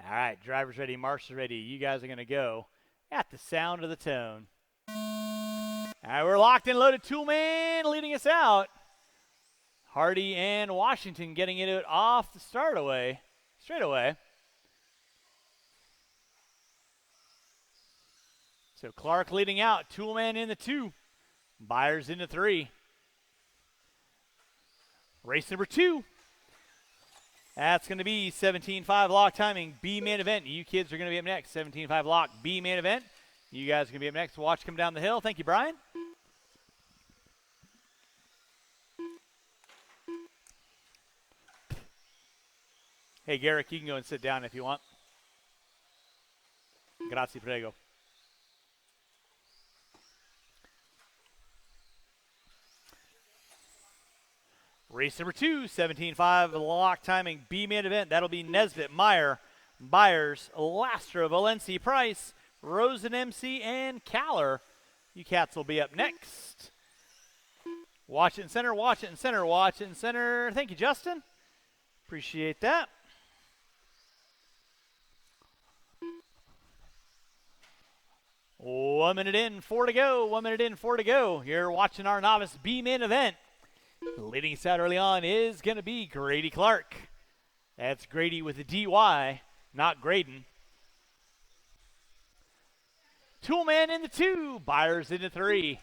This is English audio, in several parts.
All right, driver's ready, marshals ready. You guys are going to go at the sound of the tone. All right, we're locked and loaded. Toolman leading us out. Hardy and Washington getting it off the straight away. So Clark leading out. Toolman in the 2. Byers in the 3. Race number 2. That's going to be 17.5 lock timing, B main event. You kids are going to be up next. 17.5 lock, B main event. You guys are going to be up next. Watch come down the hill. Thank you, Brian. Hey, Garrick, you can go and sit down if you want. Grazie, prego. Race number 2, 17.5 lock timing, B main event. That'll be Nesbitt, Meyer, Byers, Lastra, Valenci, Price, Rosen, MC, and Caller. You cats will be up next. Watch it in center, watch it in center, watch it in center. Thank you, Justin. Appreciate that. One minute in, 4 to go. 1 minute in, 4 to go. You're watching our novice B main event. Leading us out early on is going to be Grady Clark. That's Grady with a DY, not Graydon. Toolman in the 2, Byers in the 3.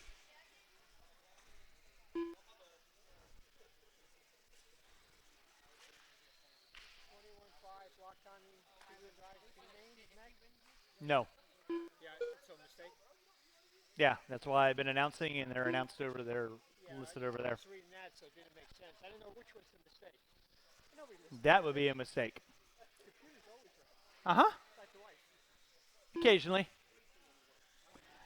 No. Yeah, that's why I've been announcing, and they're announced over there, listed over there. So it didn't make sense. I don't know which was the mistake. That would be a mistake. Uh-huh. Occasionally.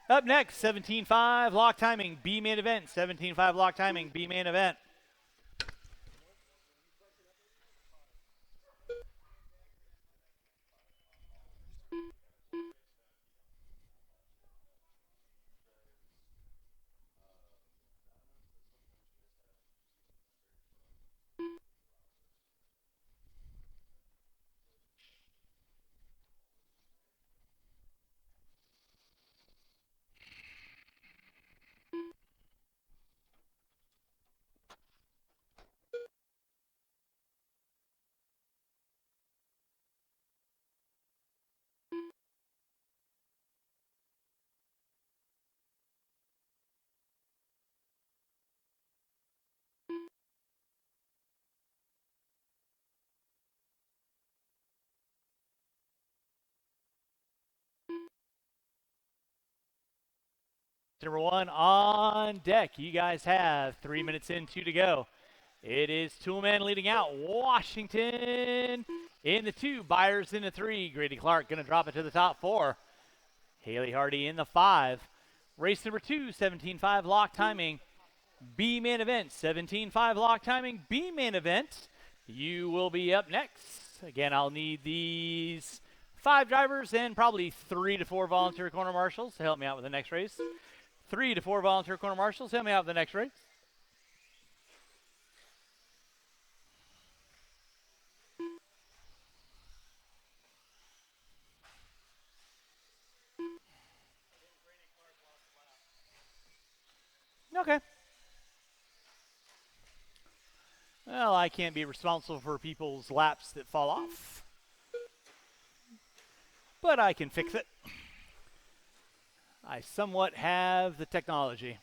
Up next, 17.5 lock timing, B main event. 17.5 lock timing, B main event. Number 1 on deck. You guys have 3 minutes in, 2 to go. It is Toolman leading out. Washington in the 2. Byers in the 3. Grady Clark going to drop it to the top 4. Haley Hardy in the 5. Race number 2, 17.5 lock timing. B main event. 17.5 lock timing. B main event. You will be up next. Again, I'll need these 5 drivers and probably 3 to 4 volunteer corner marshals to help me out with the next race. 3 to 4 volunteer corner marshals. Help me out with the next race. Okay. Well, I can't be responsible for people's laps that fall off, but I can fix it. I somewhat have the technology.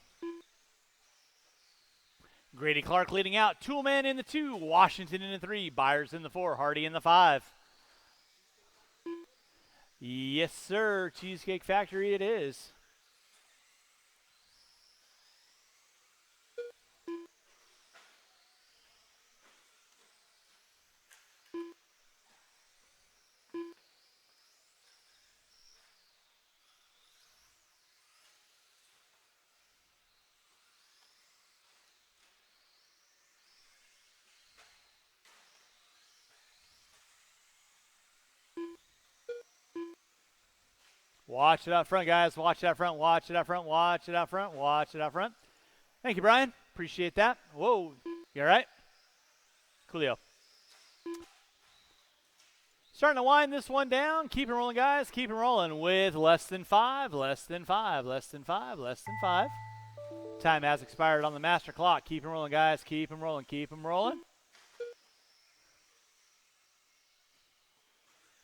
Grady Clark leading out. Toolman in the 2. Washington in the 3. Byers in the 4. Hardy in the 5. Yes, sir. Cheesecake Factory it is. Watch it out front, guys. Watch it out front. Watch it out front. Watch it out front. Watch it out front. Thank you, Brian. Appreciate that. Whoa. You all right? Coolio. Starting to wind this one down. Keep it rolling, guys. Keep it rolling with less than 5, less than 5, less than 5, less than 5. Time has expired on the master clock. Keep it rolling, guys. Keep them rolling. Keep them rolling.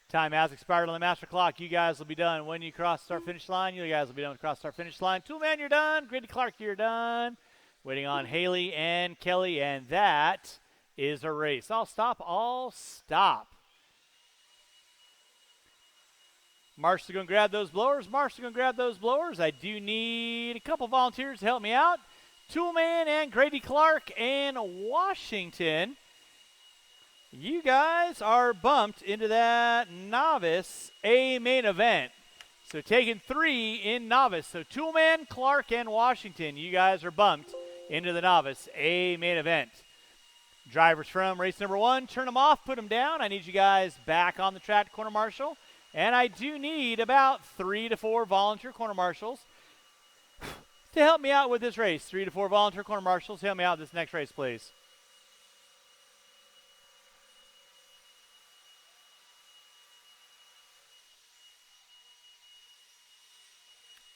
Time has expired on the master clock. You guys will be done when you cross start finish line. You guys will be done with cross start finish line. Toolman, you're done. Grady Clark, you're done. Waiting on Haley and Kelly, and that is a race. I'll stop. All stop. Marshall's going to grab those blowers. Marshall's going to grab those blowers. I do need a couple volunteers to help me out. Toolman and Grady Clark and Washington. You guys are bumped into that novice A main event. So taking 3 in novice. So Toolman, Clark, and Washington, you guys are bumped into the novice A main event. Drivers from race number 1, turn them off, put them down. I need you guys back on the track, corner marshal. And I do need about 3 to 4 volunteer corner marshals to help me out with this race. 3 to 4 volunteer corner marshals to help me out with this next race, please.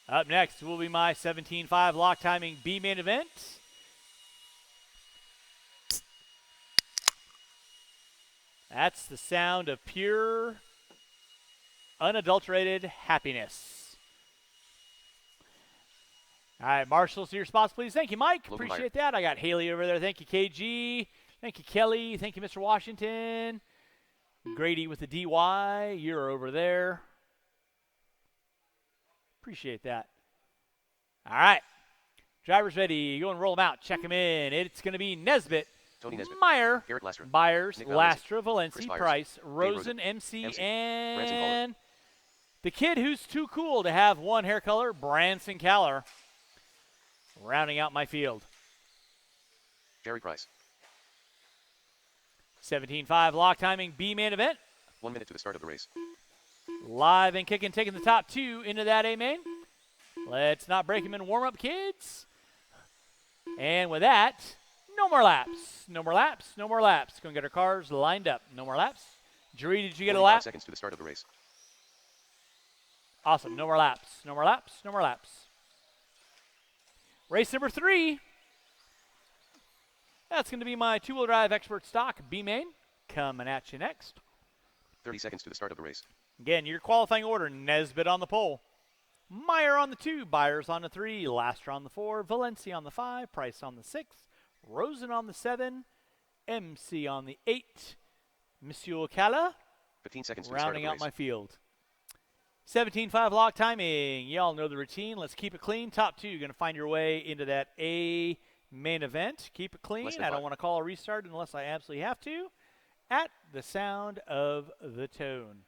Up next will be my 17.5 lock timing B main event. That's the sound of pure, unadulterated happiness. All right, marshals to your spots, please. Thank you, Mike. Logan Appreciate that. I got Haley over there. Thank you, KG. Thank you, Kelly. Thank you, Mr. Washington. Grady with the DY. You're over there. Appreciate that. All right. Drivers ready. Go and roll them out. Check them in. It's going to be Nesbitt, Tony Nesbitt, Meyer, Garrett Lastra, Byers, Nick Lastra, Valenci, Chris Byers, Price, Dave Rosen, MC, Branson and the kid who's too cool to have one hair color, Branson Caller, rounding out my field. Jerry Price. 17.5 lock timing B main event. 1 minute to the start of the race. Live and kicking, taking the top 2 into that A main. Let's not break him in warm-up, kids. And with that, no more laps. No more laps. No more laps. Going to get our cars lined up. No more laps. Jerry, did you get a 45 lap? seconds to the start of the race. Awesome. No more laps. No more laps. No more laps. Race number 3. That's going to be my two-wheel drive expert stock B main. Coming at you next. 30 seconds to the start of the race. Again, your qualifying order: Nesbitt on the pole, Meyer on the 2, Byers on the 3, Lastra on the 4, Valenci on the 5, Price on the 6, Rosen on the 7, MC on the 8, Monsieur Calla 15 seconds to the start of rounding the out race. my field. 17.5 lock timing. Y'all know the routine. Let's keep it clean. Top 2, going to find your way into that A main event. Keep it clean. Less than I don't 5. want to call a restart unless I absolutely have to. At the sound of the tone.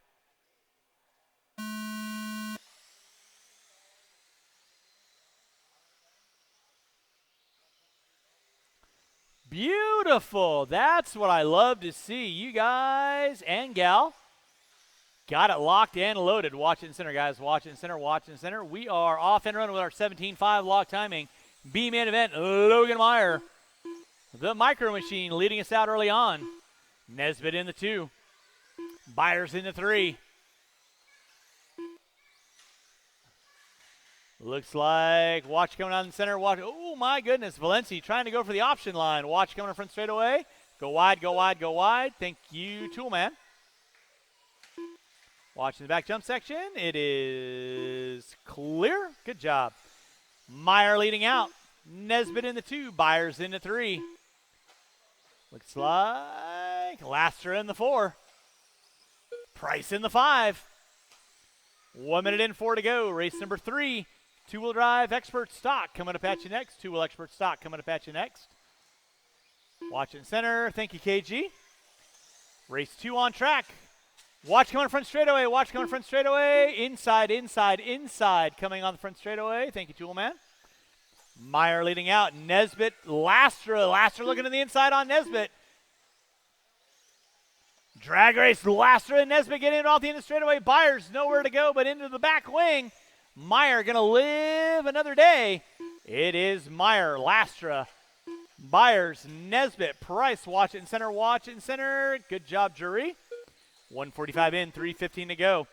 Beautiful. That's what I love to see. You guys and gal got it locked and loaded. Watch it in center, guys. Watch it in center. Watch it in center. We are off and running with our 17.5 lock timing B-main event. Logan Meyer, the micro machine, leading us out early on. Nesbitt in the 2. Byers in the 3. Looks like Watch coming out in the center. Watch. Oh, my goodness. Valenci trying to go for the option line. Watch coming in front straightaway. Go wide, go wide, go wide. Thank you, Toolman. Watch in the back jump section. It is clear. Good job. Meyer leading out. Nesbitt in the 2. Byers in the 3. Looks like Lastra in the 4. Price in the 5. 1 minute and 4 to go. Race number 3. Two-wheel drive expert stock coming up at you next. Two-wheel expert stock coming up at you next. Watch in center. Thank you, KG. Race 2 on track. Watch coming front straightaway. Watch coming front straightaway. Inside, inside, inside. Coming on the front straightaway. Thank you, Toolman. Meyer leading out. Nesbitt, Lastra. Lastra looking to the inside on Nesbitt. Drag race. Lastra and Nesbitt getting it off the end of the straightaway. Byers nowhere to go but into the back wing. Meyer going to live another day. It is Meyer, Lastra, Byers, Nesbitt, Price. Watch it in center. Watch it in center. Good job, Jury. 1:45 in, 3:15 to go.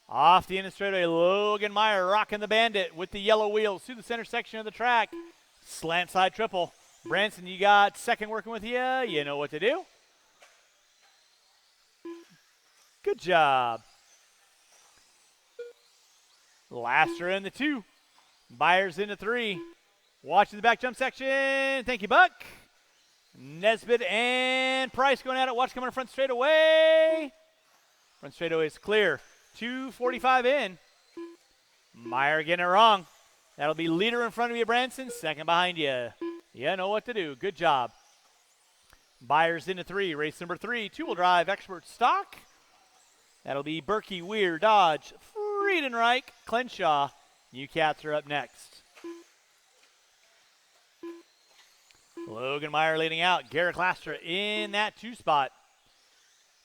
Off the end of straightaway, Logan Meyer rocking the Bandit with the yellow wheels through the center section of the track. Slant side triple. Branson, you got second working with you. You know what to do. Good job. Laster in the 2. Byers in the 3. Watching the back jump section. Thank you, Buck. Nesbitt and Price going at it. Watch coming in front straightaway. Front straightaway is clear. 2:45 in. Meyer getting it wrong. That'll be leader in front of you, Branson. Second behind you. You know what to do. Good job. Byers into 3. Race number 3. Two-wheel drive expert stock. That'll be Berkey, Weir, Dodge, Friedenreich, Clenshaw. You cats are up next. Logan Meyer leading out. Garrett Laster in that 2 spot.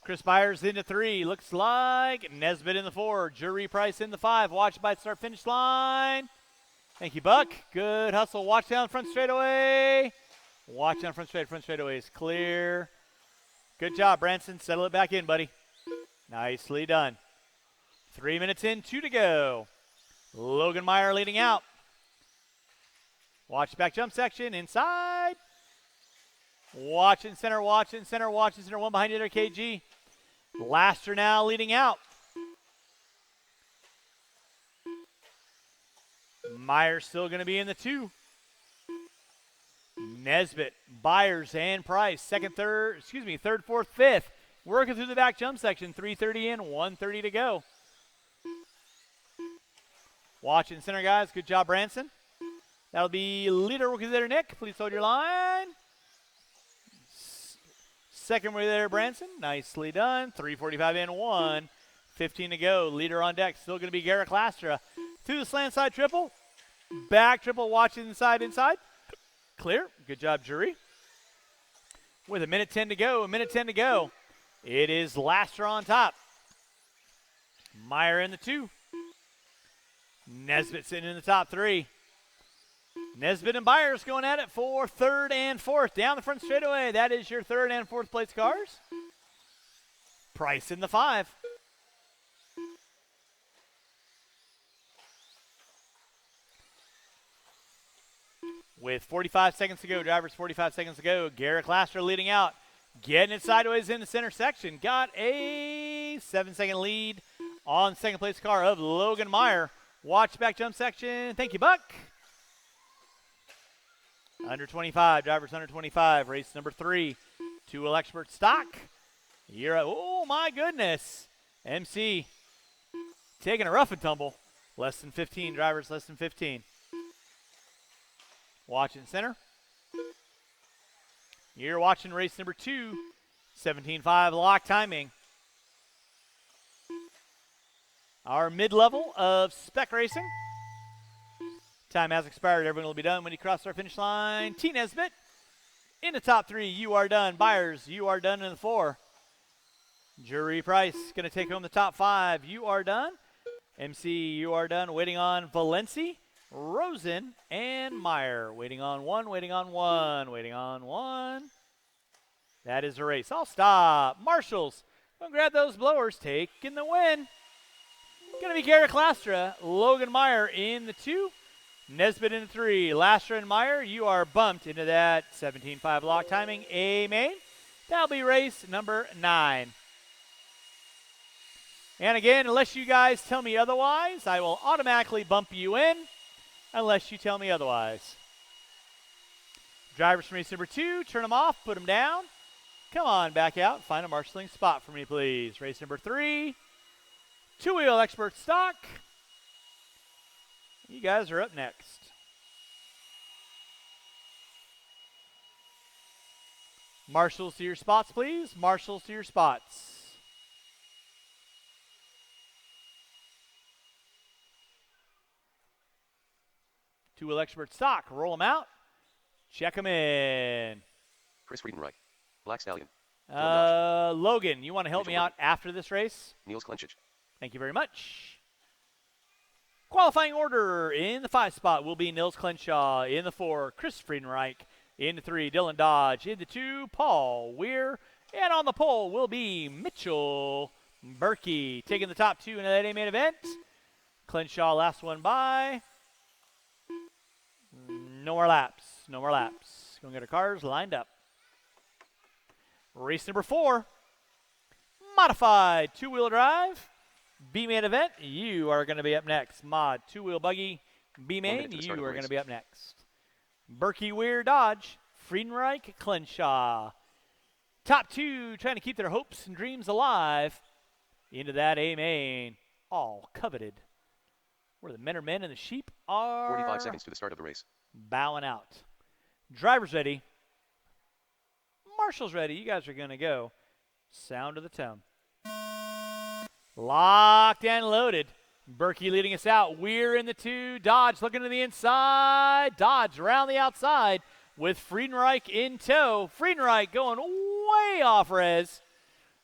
Chris Byers into 3. Looks like Nesbitt in the 4. Jury Price in the 5. Watch by the start finish line. Thank you, Buck. Good hustle. Watch down front straightaway. Watch down front straight. Front straightaway is clear. Good job, Branson. Settle it back in, buddy. Nicely done. 3 minutes in, 2 to go. Logan Meyer leading out. Watch back jump section. Inside. Watch in center. Watch in center. Watch in center. One behind you there, KG. Laster now leading out. Meyer still going to be in the 2. Nesbitt, Byers, and Price. Third, fourth, fifth. Working through the back jump section. 3:30 in, 1:30 to go. Watch in center, guys. Good job, Branson. That'll be leader working there, Nick. Please hold your line. Second way there, Branson. Nicely done. 3:45 in, 1:15 to go. Leader on deck. Still going to be Garrett Lastra. Through the slant side triple. Back triple. Watch inside. Clear. Good job, Jury. With a minute 10 to go. It is Laster on top. Meyer in the 2. Nesbitt sitting in the top 3. Nesbitt and Byers going at it for third and fourth. Down the front straightaway. That is your third and fourth place cars. Price in the 5. With 45 seconds to go, drivers 45 seconds to go. Garrett Laster leading out. Getting it sideways in the center section. Got a 7-second lead on second place car of Logan Meyer. Watch back jump section. Thank you, Buck. Under 25, drivers under 25. Race number 3. 2-wheel expert stock. Oh my goodness. MC taking a rough and tumble. Less than 15, drivers less than 15. Watch in center. You're watching race number 2. 17.5 lock timing. Our mid-level of spec racing. Time has expired. Everyone will be done when you cross our finish line. T. Nesbitt in the top 3. You are done. Byers, you are done in the 4. Jury Price going to take home the top 5. You are done. MC, you are done. Waiting on Valenci, Rosen, and Meyer. Waiting on one. That is a race. I'll stop. Marshals, go grab those blowers. Taking the win. Going to be Garrett Lastra. Logan Meyer in the 2. Nesbitt in the 3. Lastra and Meyer, you are bumped into that 17.5 lock timing. A main. That'll be race number 9. And again, unless you guys tell me otherwise, I will automatically bump you in unless you tell me otherwise. Drivers from race number 2, turn them off, put them down. Come on, back out. Find a marshalling spot for me, please. Race number 3, 2-wheel expert stock. You guys are up next. Marshals to your spots, please. Marshals to your spots. Two-wheel expert stock. Roll them out. Check them in. Chris Friedenreich. Black Stallion. Logan, you want to help me out after this race? Niels Klenchich. Thank you very much. Qualifying order in the 5 spot will be Nils Clenshaw. In the 4, Chris Friedenreich. In the 3, Dylan Dodge. In the 2, Paul Weir. And on the pole will be Mitchell Berkey. Taking the top 2 in that A-main event. Crenshaw, last one by. No more laps. No more laps. Going to get our cars lined up. Race number 4. Modified 2-wheel drive. B-main event. You are going to be up next. Mod 2-wheel buggy. B-main. You are going to be up next. Berkey, Weir, Dodge. Friedenreich, Crenshaw. Top 2 trying to keep their hopes and dreams alive. Into that A-main. All coveted. Where the men are men and the sheep are 45 seconds to the start of the race. bowing out. Driver's ready. Marshall's ready. You guys are going to go. Sound of the tone. Locked and loaded. Berkey leading us out. Weir in the 2. Dodge looking to the inside. Dodge around the outside with Friedenreich in tow. Friedenreich going way off res.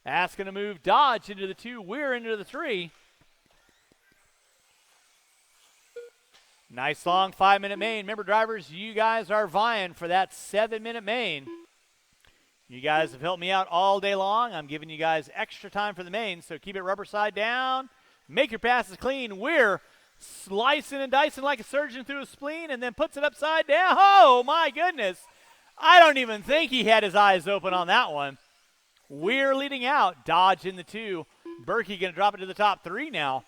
Asking to move Dodge into the 2. Weir into the 3. Nice long 5-minute main. Remember, drivers, you guys are vying for that 7-minute main. You guys have helped me out all day long. I'm giving you guys extra time for the main, so keep it rubber side down. Make your passes clean. Weir slicing and dicing like a surgeon through a spleen and then puts it upside down. Oh, my goodness. I don't even think he had his eyes open on that one. Weir leading out. Dodge in the 2. Berkey going to drop it to the top 3 now.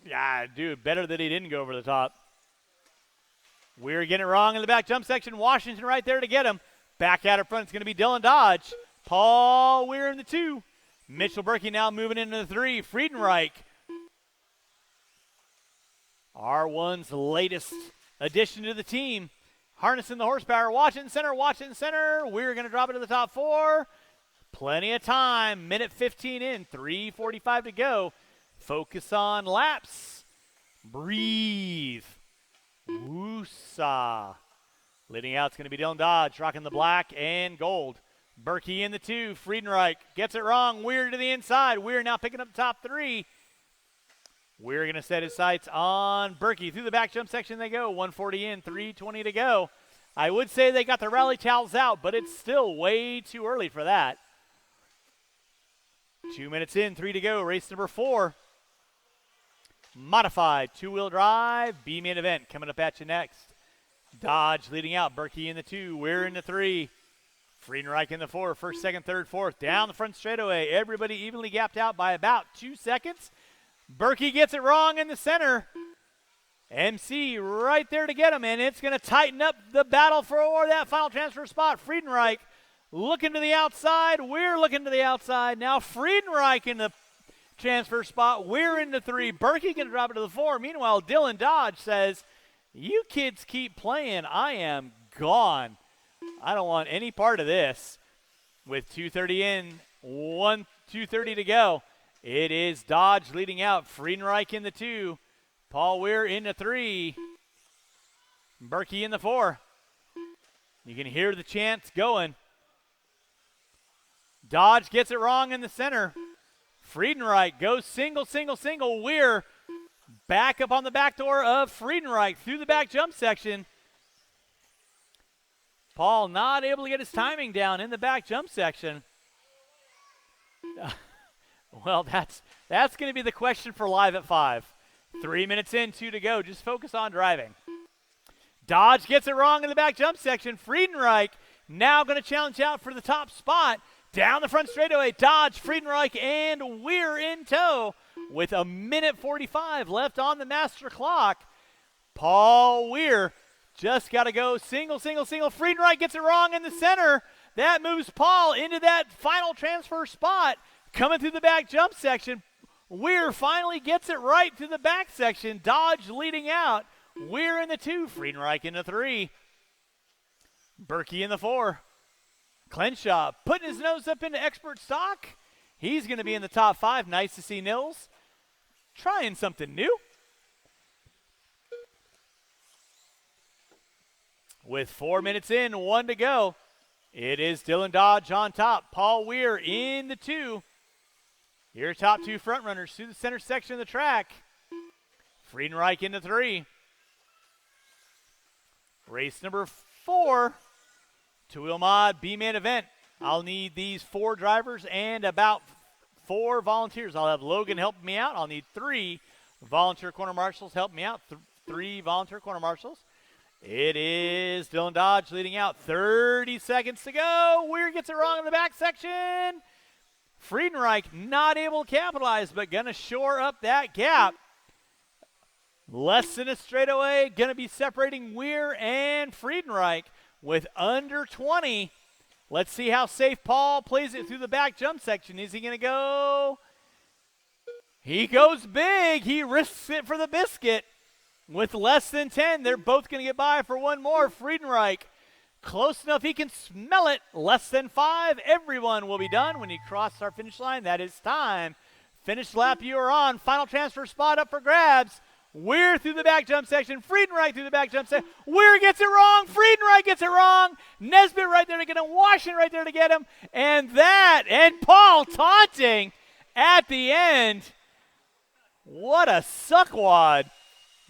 Yeah, dude, better that he didn't go over the top. We're getting it wrong in the back jump section. Washington right there to get him. Back out of front, it's going to be Dylan Dodge. Paul Weir in the 2. Mitchell Berkey now moving into the 3. Friedenreich. R1's latest addition to the team. Harnessing the horsepower. Watch it in center, watch it in center. We're going to drop it to the top 4. Plenty of time. Minute 15 in. 3:45 to go. Focus on laps. Breathe. Woosah. Leading out, it's going to be Dylan Dodge, rocking the black and gold. Berkey in the 2. Friedenreich gets it wrong. Weir to the inside. Weir now picking up the top 3. We're going to set his sights on Berkey. Through the back jump section they go. 140 in, 320 to go. I would say they got the rally towels out, but it's still way too early for that. 2 minutes in, 3 to go. Race number 4. Modified 2-wheel drive, B-main event coming up at you next. Dodge leading out, Berkey in the 2, Weir in the 3. Friedenreich in the 4, first, second, third, fourth. Down the front straightaway, everybody evenly gapped out by about 2 seconds. Berkey gets it wrong in the center. MC right there to get him, and it's going to tighten up the battle for that final transfer spot. Friedenreich looking to the outside, Weir looking to the outside. Now Friedenreich in the transfer spot. We're in the 3. Berkey going to drop it to the 4. Meanwhile, Dylan Dodge says, you kids keep playing. I am gone. I don't want any part of this. With 2:30 in, 2:30 to go. It is Dodge leading out. Friedenreich in the 2. Paul Weir in the 3. Berkey in the 4. You can hear the chants going. Dodge gets it wrong in the center. Friedenreich goes single, single, single. Weir back up on the back door of Friedenreich through the back jump section. Paul not able to get his timing down in the back jump section. Well, that's going to be the question for Live at 5. 3 minutes in, 2 to go. Just focus on driving. Dodge gets it wrong in the back jump section. Friedenreich now going to challenge out for the top spot. Down the front straightaway, Dodge, Friedenreich, and Weir in tow with 1:45 left on the master clock. Paul Weir just got to go single, single, single. Friedenreich gets it wrong in the center. That moves Paul into that final transfer spot. Coming through the back jump section, Weir finally gets it right through the back section. Dodge leading out. Weir in the 2, Friedenreich in the 3. Berkey in the 4. Crenshaw putting his nose up into expert stock. He's going to be in the top 5. Nice to see Nils trying something new. With 4 minutes in, 1 to go, it is Dylan Dodge on top. Paul Weir in the 2. Your top 2 front runners through the center section of the track. Friedenreich in the 3. Race number 4. Two-wheel mod, B-man event. I'll need these 4 drivers and about 4 volunteers. I'll have Logan help me out. I'll need 3 volunteer corner marshals help me out. 3 volunteer corner marshals. It is Dylan Dodge leading out. 30 seconds to go. Weir gets it wrong in the back section. Friedenreich not able to capitalize, but going to shore up that gap. Less than a straightaway. Going to be separating Weir and Friedenreich with under 20. Let's see how safe Paul plays it through the back jump section. Is he going to go? He goes big. He risks it for the biscuit. With less than 10, they're both going to get by for one more. Friedenreich, close enough he can smell it. Less than 5, everyone will be done when you cross our finish line. That is time. Finish lap you are on. Final transfer spot up for grabs. Weir through the back jump section. Friedenreich through the back jump section. Weir gets it wrong. Friedenreich gets it wrong. Nesbitt right there to get him. Washington right there to get him. And Paul taunting at the end. What a suckwad.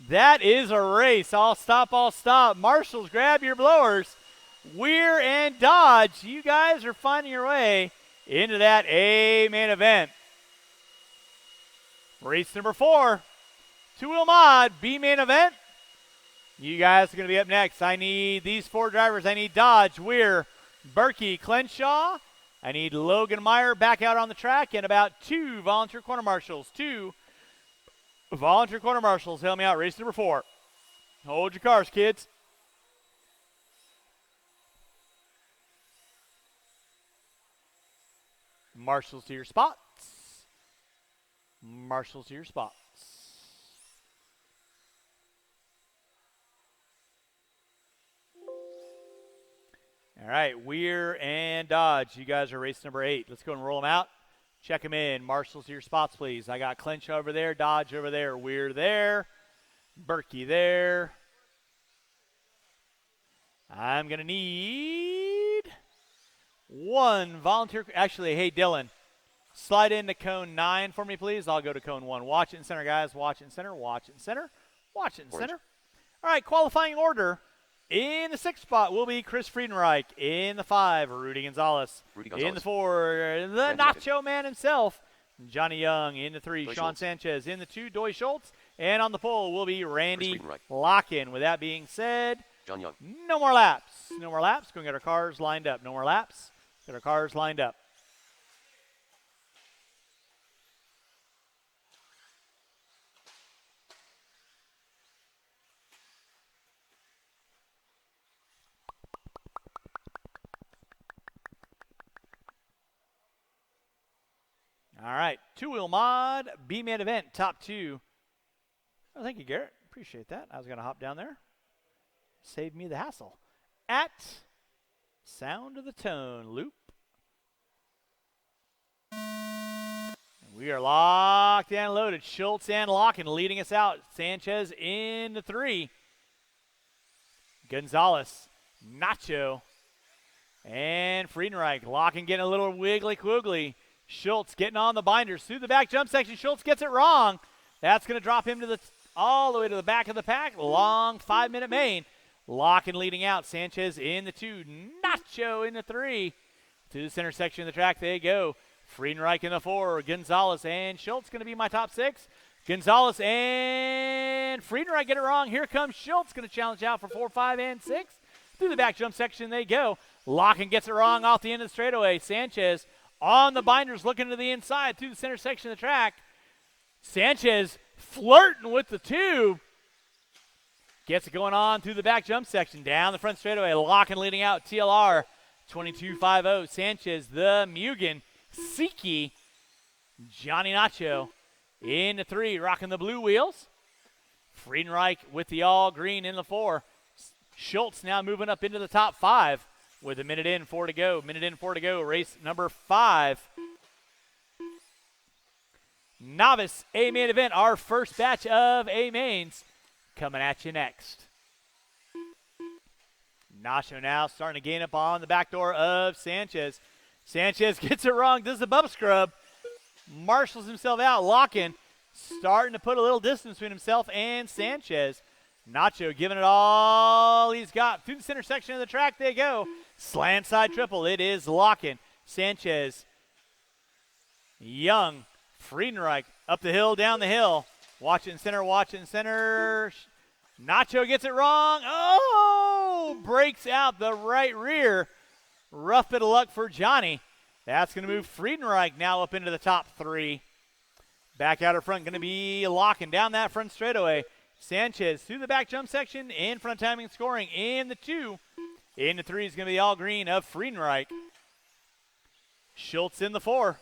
That is a race. All stop. Marshals, grab your blowers. Weir and Dodge, you guys are finding your way into that A-main event. Race number 4, two-wheel mod, B-main event. You guys are going to be up next. I need these 4 drivers. I need Dodge, Weir, Berkey, Clenshaw. I need Logan Meyer back out on the track and about 2 volunteer corner marshals. 2 volunteer corner marshals, help me out. Race number 4. Hold your cars, kids. Marshals to your spots. Marshals to your spots. All right, Weir and Dodge. You guys are race number 8. Let's go and roll them out. Check them in. Marshals to your spots, please. I got Clenshaw over there, Dodge over there, Weir there, Berkey there. I'm going to need 1 volunteer. Actually, hey, Dylan, slide into cone 9 for me, please. I'll go to cone 1. Watch it in center, guys. Watch it in center. Watch it in center. Watch it in center. All right, qualifying order. In the 6th spot will be Chris Friedenreich. In the 5, Rudy Gonzalez. In the 4, the Nacho Man himself, Johnny Young. In the 3, Sean Schultz. Sanchez. In the 2, Doy Schultz. And on the pole will be Randy Lock-in. With that being said, John Young. no more laps. No more laps. Go and get our cars lined up. No more laps. Get our cars lined up. All right, two-wheel mod, B-man event, top 2. Oh, thank you, Garrett. Appreciate that. I was going to hop down there. Saved me the hassle. At Sound of the Tone loop. We are locked and loaded. Schultz and Lock-in leading us out. Sanchez in the 3. Gonzalez, Nacho, and Friedenreich. Lock-in getting a little wiggly-quiggly. Schultz getting on the binders through the back jump section. Schultz gets it wrong. That's going to drop him to all the way to the back of the pack. Long 5-minute main. Lock-in leading out. Sanchez in the 2. Nacho in the 3. To the center section of the track they go. Friedenreich in the 4. Gonzalez and Schultz going to be my top 6. Gonzalez and Friedenreich get it wrong. Here comes Schultz, going to challenge out for 4, 5, and 6. Through the back jump section they go. Lock-in gets it wrong off the end of the straightaway. Sanchez on the binders looking to the inside through the center section of the track. Sanchez flirting with the 2. Gets it going on through the back jump section. Down the front straightaway. Lock-in leading out. TLR 22.50. Sanchez, the Mugen. Siki. Johnny Nacho in the 3. Rocking the blue wheels. Friedenreich with the all green in the 4. Schultz now moving up into the top 5. With a minute in, 4 to go. Minute in, 4 to go. Race number 5. Novice A-main event. Our first batch of A-mains coming at you next. Nacho now starting to gain up on the back door of Sanchez. Sanchez gets it wrong. Does the bump scrub. Marshals himself out. Lock-in. Starting to put a little distance between himself and Sanchez. Nacho giving it all he's got. Through the center section of the track they go. Slant side triple. It is locking. Sanchez, Young, Friedenreich up the hill, down the hill. Watch it in center, watch it in center. Nacho gets it wrong. Oh, breaks out the right rear. Rough bit of luck for Johnny. That's going to move Friedenreich now up into the top 3. Back out of front, going to be locking down that front straightaway. Sanchez through the back jump section, in front timing and scoring in the 2. In the 3 is going to be all green of Friedenreich. Schultz in the 4.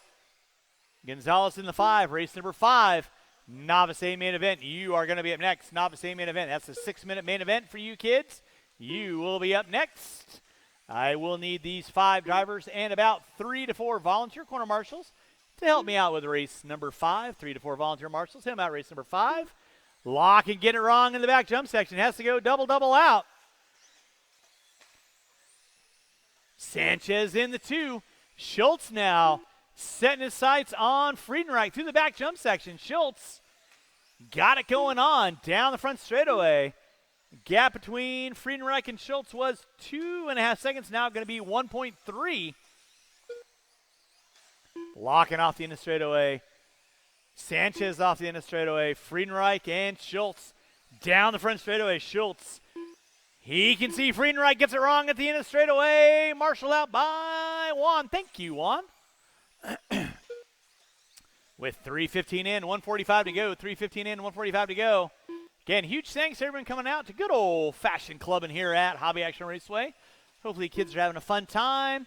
Gonzalez in the 5. Race number 5. Novice A main event. You are going to be up next. Novice A main event. That's a 6-minute main event for you kids. You will be up next. I will need these 5 drivers and about 3 to 4 volunteer corner marshals to help me out with race number 5. 3 to 4 volunteer marshals. Hit him out race number 5. Lock and get it wrong in the back jump section. Has to go double out. Sanchez in the 2. Schultz now setting his sights on Friedenreich through the back jump section. Schultz got it going on down the front straightaway. Gap between Friedenreich and Schultz was 2.5 seconds. Now going to be 1.3. Locking off the end of straightaway. Sanchez off the end of straightaway. Friedenreich and Schultz down the front straightaway. Schultz, he can see Friedenreich gets it wrong at the end of straightaway. Marshall out by Juan. Thank you, Juan. With 3:15 in, 1:45 to go. 3:15 in, 1:45 to go. Again, huge thanks to everyone coming out to good old-fashioned clubbing here at Hobby Action Raceway. Hopefully kids are having a fun time.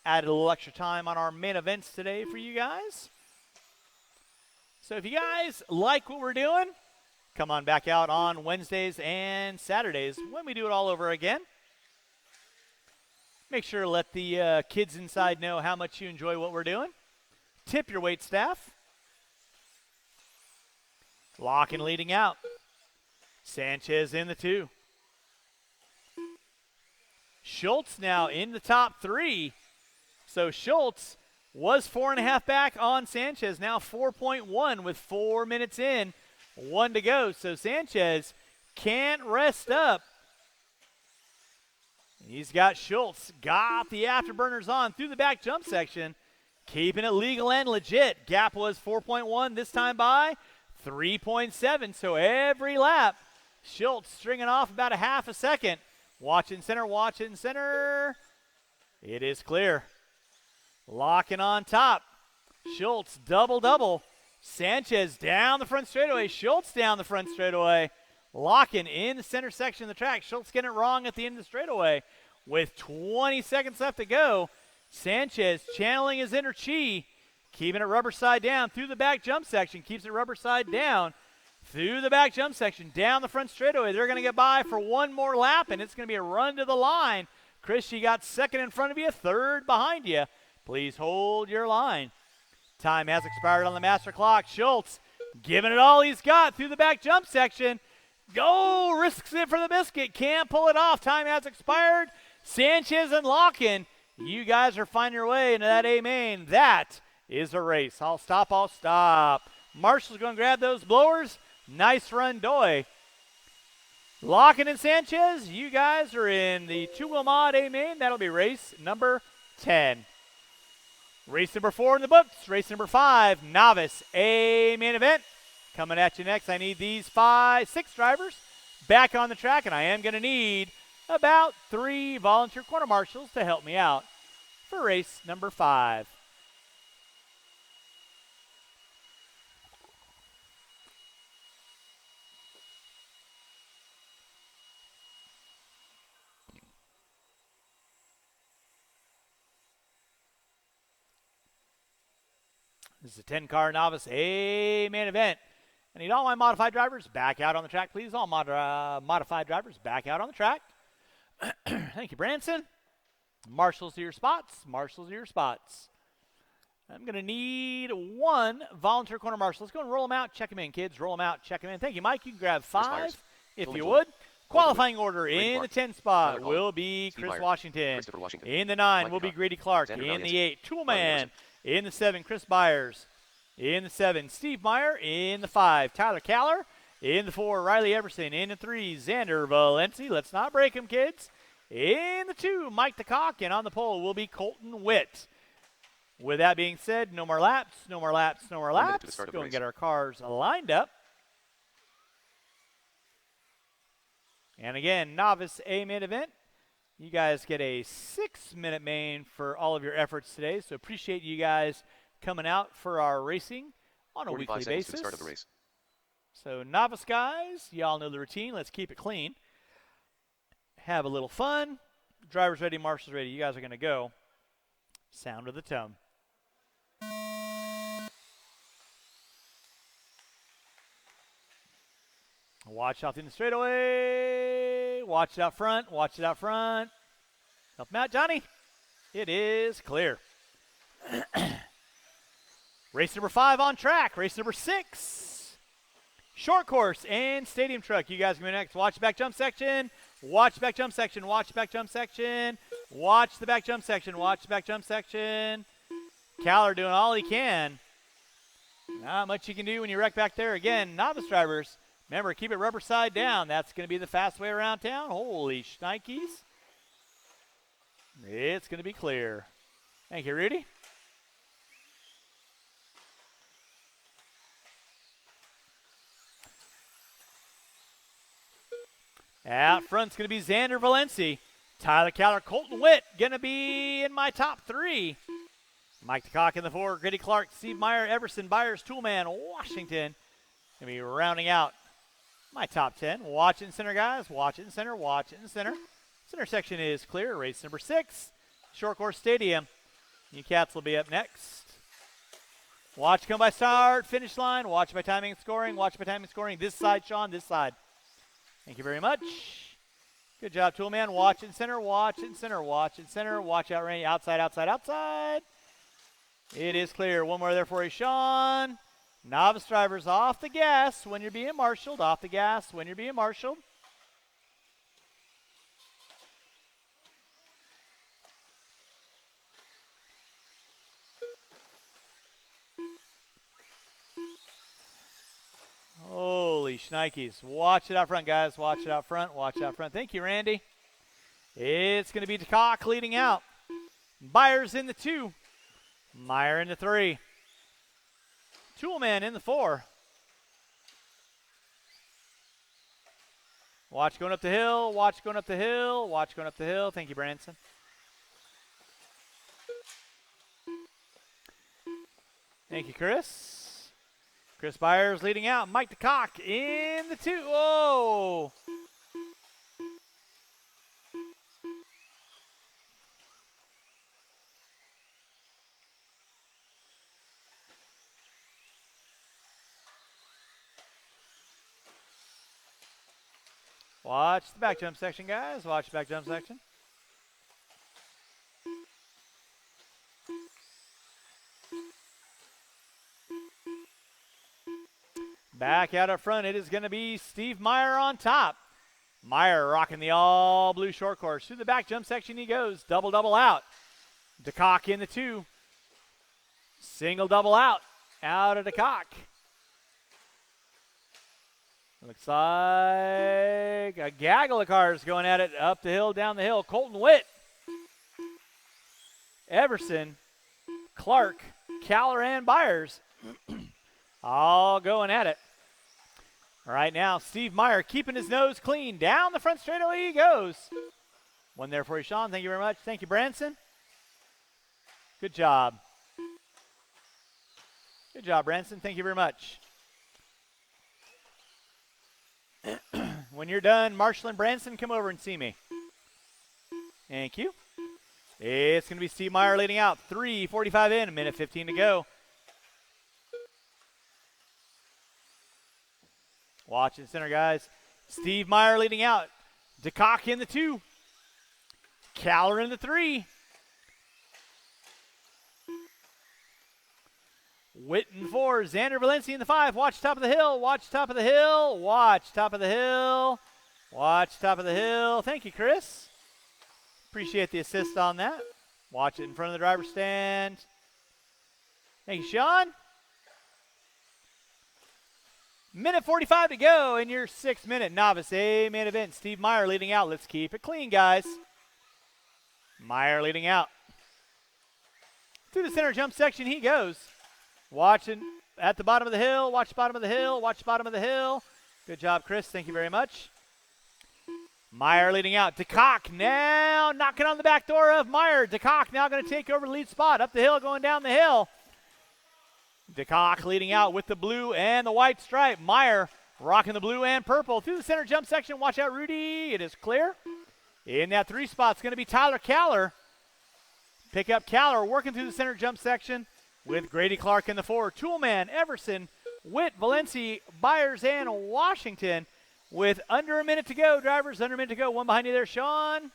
Added a little extra time on our main events today for you guys. So if you guys like what we're doing, come on back out on Wednesdays and Saturdays when we do it all over again. Make sure to let the kids inside know how much you enjoy what we're doing. Tip your wait staff. Lock and leading out. Sanchez in the 2. Schultz now in the top 3. So Schultz was 4.5 back on Sanchez. Now 4.1 with 4 minutes in. 1 to go. So Sanchez can't rest up. He's got Schultz. Got the afterburners on through the back jump section. Keeping it legal and legit. Gap was 4.1 this time by 3.7. So every lap, Schultz stringing off about a half a second. Watch in center, watch in center. It is clear. Locking on top. Schultz double. Sanchez down the front straightaway. Schultz down the front straightaway. Locking in the center section of the track. Schultz getting it wrong at the end of the straightaway. With 20 seconds left to go, Sanchez channeling his inner chi. Keeping it rubber side down through the back jump section. Keeps it rubber side down through the back jump section. Down the front straightaway. They're going to get by for one more lap, and it's going to be a run to the line. Chris, you got second in front of you, third behind you. Please hold your line. Time has expired on the master clock. Schultz giving it all he's got through the back jump section. Go, risks it for the biscuit. Can't pull it off. Time has expired. Sanchez and Lockin. You guys are finding your way into that A main. That is a race. I'll stop. Marshall's going to grab those blowers. Nice run, Doy. Lockin and Sanchez, you guys are in the two-wheel mod A main. That'll be race number 10. Race number 4 in the books. Race number 5, novice A main event. Coming at you next, I need these 6 drivers back on the track, and I am going to need about 3 volunteer corner marshals to help me out for race number 5. This is a 10-car novice A main event. I need all my modified drivers back out on the track, please. All modified drivers back out on the track. Thank you, Branson. Marshals to your spots. I'm going to need 1 volunteer corner marshal. Let's go and roll them out. Check them in, kids. Roll them out. Check them in. Thank you, Mike. You can grab 5 if you would. Qualifying order in the 10 spot will be Chris Washington. In the 9 will be Grady Clark. In the 8, Toolman. In the 7, Chris Byers. In the 7, Steve Meyer. In the 5, Tyler Caller. In the 4, Riley Everson. In the 3, Xander Valencia. Let's not break him, kids. In the 2, Mike DeCock, and on the pole will be Colton Witt. With that being said, no more laps, no more laps, no more 1 minute to the laps. start of the Go and race. get our cars lined up. And again, novice A main event. You guys get a 6-minute main for all of your efforts today. So appreciate you guys coming out for our racing on a 45 weekly seconds to the basis. start of the race. So novice guys, y'all know the routine. Let's keep it clean. Have a little fun. Drivers ready, marshals ready. You guys are going to go. Sound of the tone. Watch out in the straightaway. Watch it out front. Watch it out front. Help him out, Johnny. It is clear. Race number 5 on track. Race number 6. Short course and stadium truck. You guys can be next. Watch the back jump section. Watch the back jump section. Watch the back jump section. Watch the back jump section. Watch the back jump section. Caller doing all he can. Not much you can do when you wreck back there. Again, novice drivers, remember, keep it rubber side down. That's going to be the fast way around town. Holy shnikes. It's going to be clear. Thank you, Rudy. Out front's going to be Xander Valenci. Tyler Caller, Colton Witt going to be in my top 3. Mike DeCock in the 4. Grady Clark, Steve Meyer, Everson, Byers, Toolman, Washington. Going to be rounding out my top 10. Watch it in center, guys. Watch it in center. Watch it in center. Center section is clear. Race number 6. Short course stadium. You cats will be up next. Watch come by start. Finish line. Watch by timing and scoring. Watch by timing and scoring. This side, Sean. This side. Thank you very much. Good job, Toolman. Watch in center. Watch in center. Watch in center. Watch out, Randy. Outside, outside, outside. It is clear. One more there for you, Sean. Novice drivers off the gas when you're being marshaled. Off the gas when you're being marshaled. Holy shnikes. Watch it out front, guys. Watch it out front. Watch it out front. Thank you, Randy. It's going to be DeCock leading out. Byers in the 2. Meyer in the 3. Toolman in the 4. Watch going up the hill. Watch going up the hill. Watch going up the hill. Thank you, Branson. Thank you, Chris. Chris Byers leading out. Mike DeCock in the 2. Whoa! Watch the back jump section, guys. Watch the back jump section. Back out up front, it is going to be Steve Meyer on top. Meyer rocking the all blue short course. Through the back jump section he goes. Double, double out. DeCock in the 2. Single, double out. Out of DeCock. Looks like a gaggle of cars going at it up the hill, down the hill. Colton Witt, Everson, Clark, Caller, and Byers all going at it. Right now, Steve Meyer keeping his nose clean. Down the front straightaway he goes. One there for you, Sean. Thank you very much. Thank you, Branson. Good job. Good job, Branson. Thank you very much. When you're done, Marshall and Branson, come over and see me. Thank you. It's going to be Steve Meyer leading out. 3:45 in, a minute 15 to go. Watch in center, guys. Steve Meyer leading out. DeCock in the 2. Caller in the 3. Witt in 4. Xander Valenci in the 5. Watch top of the hill. Watch top of the hill. Watch top of the hill. Watch top of the hill. Thank you, Chris. Appreciate the assist on that. Watch it in front of the driver's stand. Thank you, Sean. Minute 45 to go in your 6-minute novice A main event. Steve Meyer leading out. Let's keep it clean, guys. Meyer leading out. Through the center jump section he goes. Watching at the bottom of the hill. Watch bottom of the hill. Watch bottom of the hill. Good job, Chris. Thank you very much. Meyer leading out. DeCock now knocking on the back door of Meyer. DeCock now going to take over the lead spot. Up the hill, going down the hill. DeCock leading out with the blue and the white stripe. Meyer rocking the blue and purple. Through the center jump section. Watch out, Rudy. It is clear. In that 3 spot is going to be Tyler Caller. Pick up Caller working through the center jump section with Grady Clark in the 4. Toolman, Everson, Witt, Valencia, Byers, and Washington. With under a minute to go, drivers, under a minute to go. One behind you there, Sean.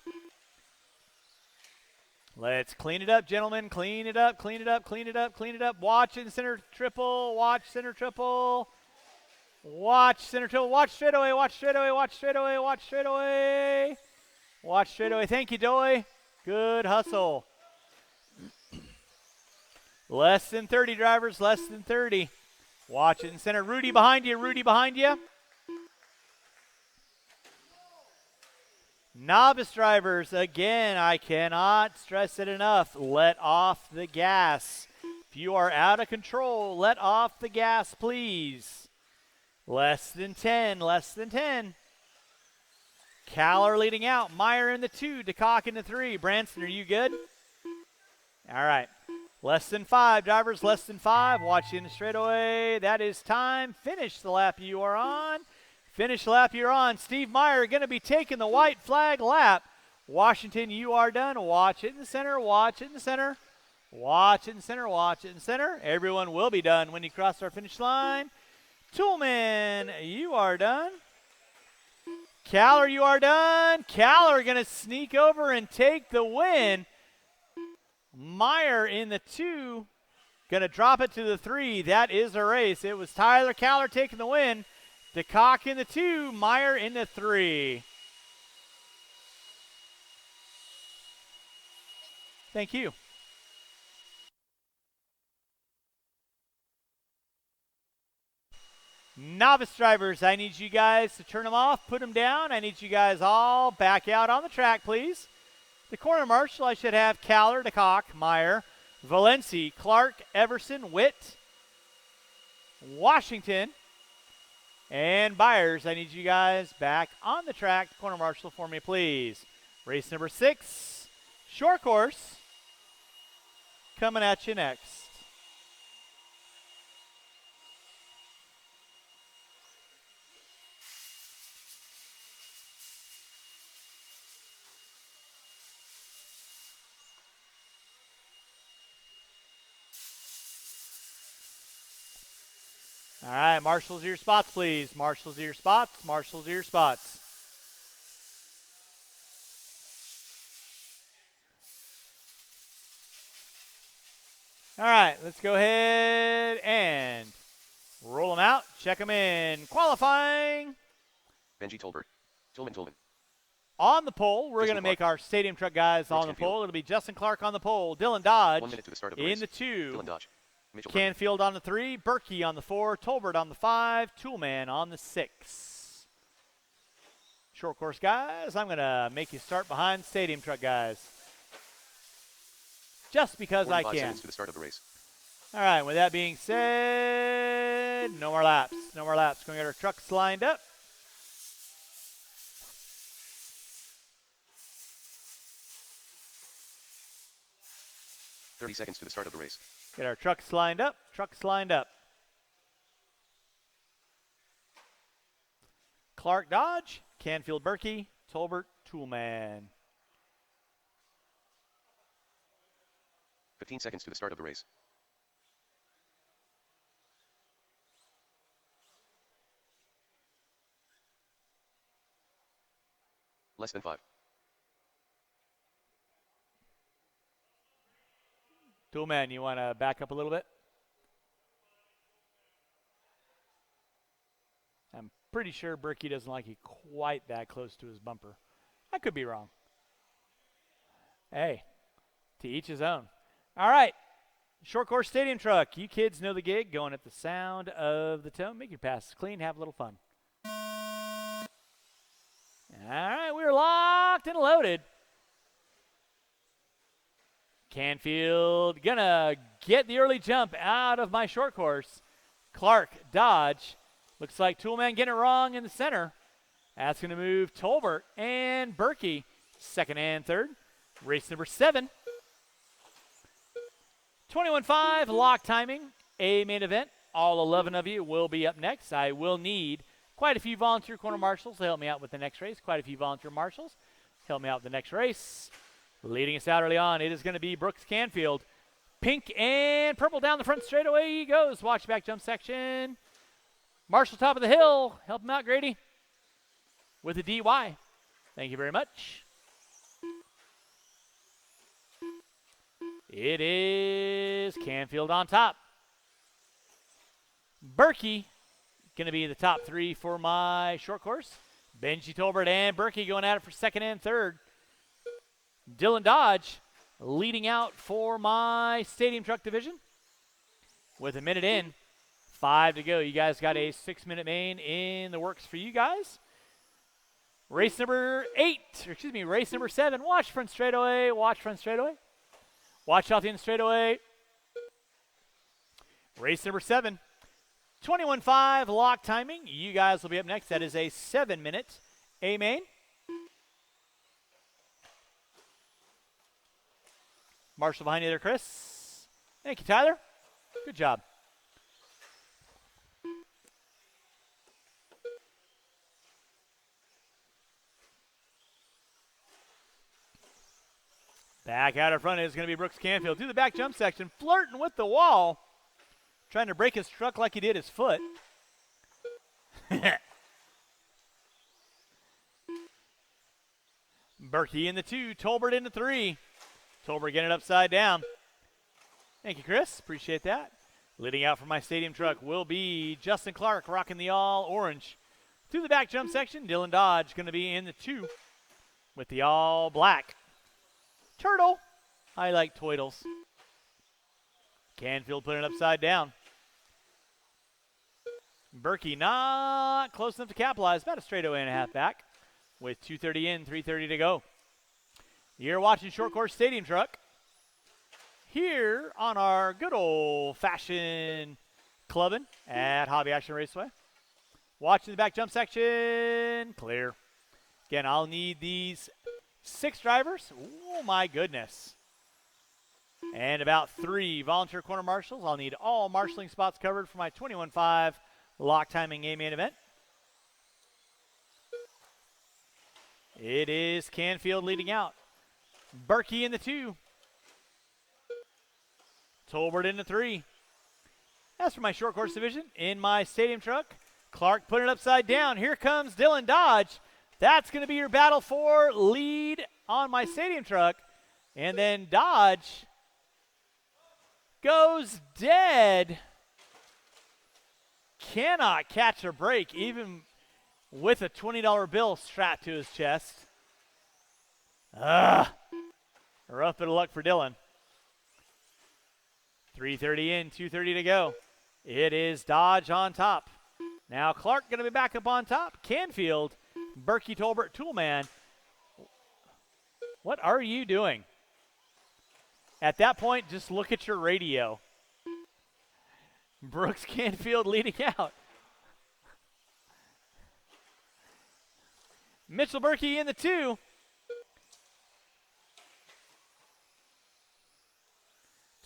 Let's clean it up, gentlemen. Clean it up, clean it up, clean it up, clean it up. Watch in center triple. Watch center triple. Watch center triple. Watch straightaway. Watch straightaway. Watch straightaway. Watch straightaway. Watch straightaway. Thank you, Doy. Good hustle. Less than 30, drivers. Less than 30. Watch it in center. Rudy behind you. Rudy behind you. Novice drivers, again, I cannot stress it enough. Let off the gas. If you are out of control, let off the gas, please. Less than 10, less than 10. Caller leading out. Meyer in the 2, DeCock in the 3. Branson, are you good? All right. Less than 5, drivers, less than 5. Watch in the straightaway. That is time. Finish the lap you are on. Finish the lap you're on. Steve Meyer going to be taking the white flag lap. Washington, you are done. Watch it in the center. Watch it in the center. Watch it in the center. Watch it in the center. Everyone will be done when you cross our finish line. Toolman, you are done. Caller, you are done. Caller going to sneak over and take the win. Meyer in the 2. Going to drop it to the 3. That is a race. It was Tyler Caller taking the win. DeCock in the 2, Meyer in the 3. Thank you. Novice drivers, I need you guys to turn them off, put them down. I need you guys all back out on the track, please. The corner marshal, I should have Caller, DeCock, Meyer, Valencia, Clark, Everson, Witt, Washington, and Byers. I need you guys back on the track. Corner marshal for me, please. Race number 6, short course, coming at you next. All right, marshals to your spots, please. Marshals to your spots. Marshals to your spots. All right, let's go ahead and roll them out. Check them in. Qualifying. Benji Tolbert. Tillman. On the pole, we're Justin going to make Clark. our stadium truck guys on the Canfield. pole. It'll be Justin Clark on the pole. Dylan Dodge 1 minute to the start of the in race. the 2. Dylan Dodge. Mitchell Canfield on the 3, Berkey on the 4, Tolbert on the 5, Toolman on the 6. Short course guys, I'm going to make you start behind stadium truck guys. Just because I 45 can. seconds to the start of the race. All right, with that being said, no more laps. No more laps. Going to get our trucks lined up. .30 seconds to the start of the race. Get our trucks lined up. Trucks lined up. Clark Dodge, Canfield Berkey, Tolbert Toolman. 15 seconds to the start of the race. Less than 5. Toolman, you want to back up a little bit? I'm pretty sure Berkey doesn't like you quite that close to his bumper. I could be wrong. Hey, to each his own. All right, short course stadium truck. You kids know the gig. Going at the sound of the tone. Make your passes clean. Have a little fun. All right, we're locked and loaded. Canfield gonna get the early jump out of my short course. Clark, Dodge. Looks like Toolman getting it wrong in the center. That's going to move Tolbert and Berkey, second and third. Race number 7. 21-5, lock timing, a main event. All 11 of you will be up next. I will need quite a few volunteer corner marshals to help me out with the next race. Quite a few volunteer marshals to help me out with the next race. Leading us out early on, it is going to be Brooks Canfield. Pink and purple down the front straightaway he goes. Watch back jump section. Marshall top of the hill. Help him out, Grady, with a DY. Thank you very much. It is Canfield on top. Berkey going to be the top 3 for my short course. Benji Tolbert and Berkey going at it for second and third. Dylan Dodge leading out for my stadium truck division with a minute in. 5 to go. You guys got a 6-minute main in the works for you guys. Race number 7. Watch front straightaway. Watch front straightaway. Watch out the end straightaway. Race number 7. 21-5 lock timing. You guys will be up next. That is a 7-minute A main. Marshall behind you there, Chris. Thank you, Tyler. Good job. Back out in front is going to be Brooks Canfield. Through the back jump section, flirting with the wall. Trying to break his truck like he did his foot. Berkey in the 2, Tolbert in the 3. Tolbert getting it upside down. Thank you, Chris. Appreciate that. Leading out for my stadium truck will be Justin Clark, rocking the all orange. Through the back jump section, Dylan Dodge going to be in the 2 with the all black. Turtle. I like Toidles. Canfield putting it upside down. Berkey not close enough to capitalize. About a straightaway and a half back with 2:30 in, 3:30 to go. You're watching Short Course Stadium Truck here on our good old-fashioned clubbing at Hobby Action Raceway. Watching the back jump section. Clear. Again, I'll need these 6 drivers. Oh, my goodness. And about 3 volunteer corner marshals. I'll need all marshalling spots covered for my 21-5 lock timing A main event. It is Canfield leading out. Berkey in the 2. Tolbert in the 3. As for my short course division, in my stadium truck, Clark put it upside down. Here comes Dylan Dodge. That's going to be your battle for lead on my stadium truck. And then Dodge goes dead. Cannot catch a break, even with a $20 bill strapped to his chest. Rough bit of luck for Dylan. 3:30 in, 2:30 to go. It is Dodge on top. Now Clark going to be back up on top. Canfield, Berkey, Tolbert, Toolman. What are you doing? At that point, just look at your radio. Brooks Canfield leading out. Mitchell Berkey in the 2.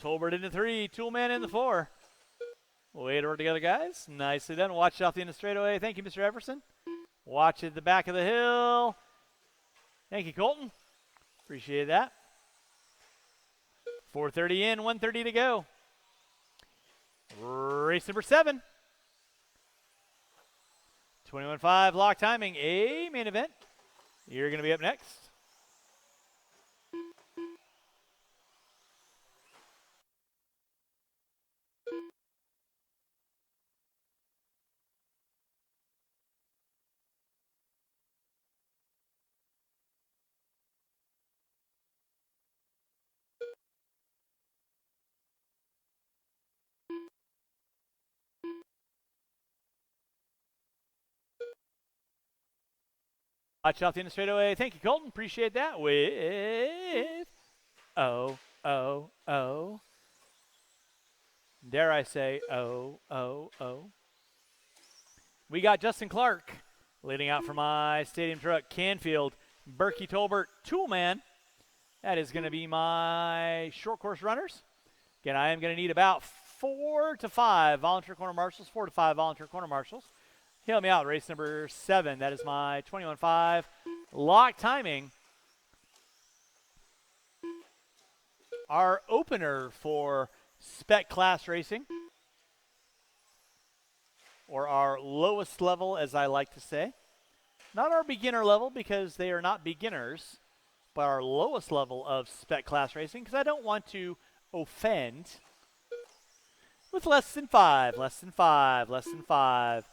Tolbert in the 3. Toolman in the 4. Way to work together, guys. Nicely done. Watch off the end of straightaway. Thank you, Mr. Everson. Watch at the back of the hill. Thank you, Colton. Appreciate that. 4:30 in, 1:30 to go. Race number 7. 21-5 lock timing, a main event. You're going to be up next. Watch out the end of straightaway. Thank you, Colton. Appreciate that. With oh, oh. Dare I say, oh, oh, oh. We got Justin Clark leading out for my stadium truck. Canfield, Berkey Tolbert, Toolman. That is going to be my short course runners. Again, I am going to need about 4 to 5 volunteer corner marshals, 4 to 5 volunteer corner marshals. Help me out, race number 7. That is my 21.5 lock timing. Our opener for spec class racing, or our lowest level, as I like to say. Not our beginner level, because they are not beginners, but our lowest level of spec class racing, because I don't want to offend. With less than 5, less than 5, less than 5.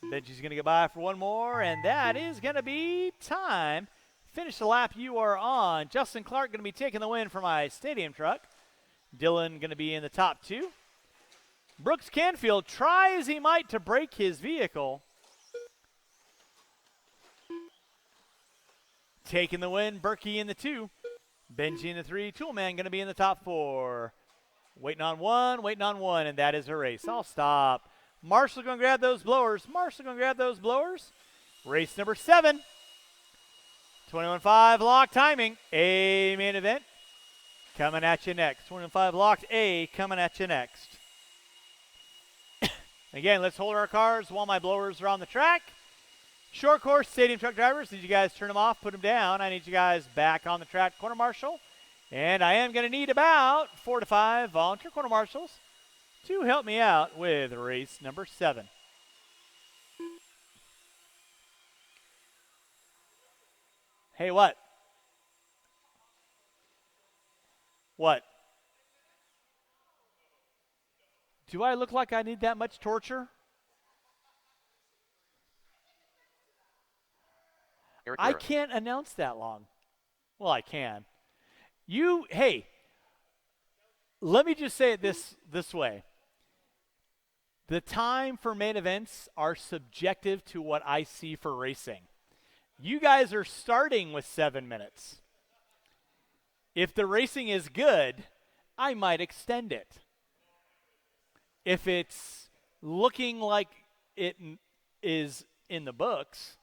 Benji's going to get by for one more, and that is going to be time. Finish the lap you are on. Justin Clark going to be taking the win for my stadium truck. Dylan going to be in the top 2. Brooks Canfield, try as he might to break his vehicle. Taking the win, Berkey in the 2. Benji in the 3. Toolman going to be in the top 4. Waiting on one, and that is a race. I'll stop. Marshall going to grab those blowers. Race number 7. 21.5 lock timing. A main event coming at you next. 21.5 locked A coming at you next. Again, let's hold our cars while my blowers are on the track. Short course stadium truck drivers, did you guys turn them off, put them down? I need you guys back on the track, corner marshal. And I am going to need about 4 to 5 volunteer corner marshals to help me out with race number 7. Hey, what? What? Do I look like I need that much torture? Eric I Guerra. can't announce that long. Well, I can. Hey, let me just say it this way. The time for main events are subjective to what I see for racing. You guys are starting with 7 minutes. If the racing is good, I might extend it. If it's looking like it is in the books,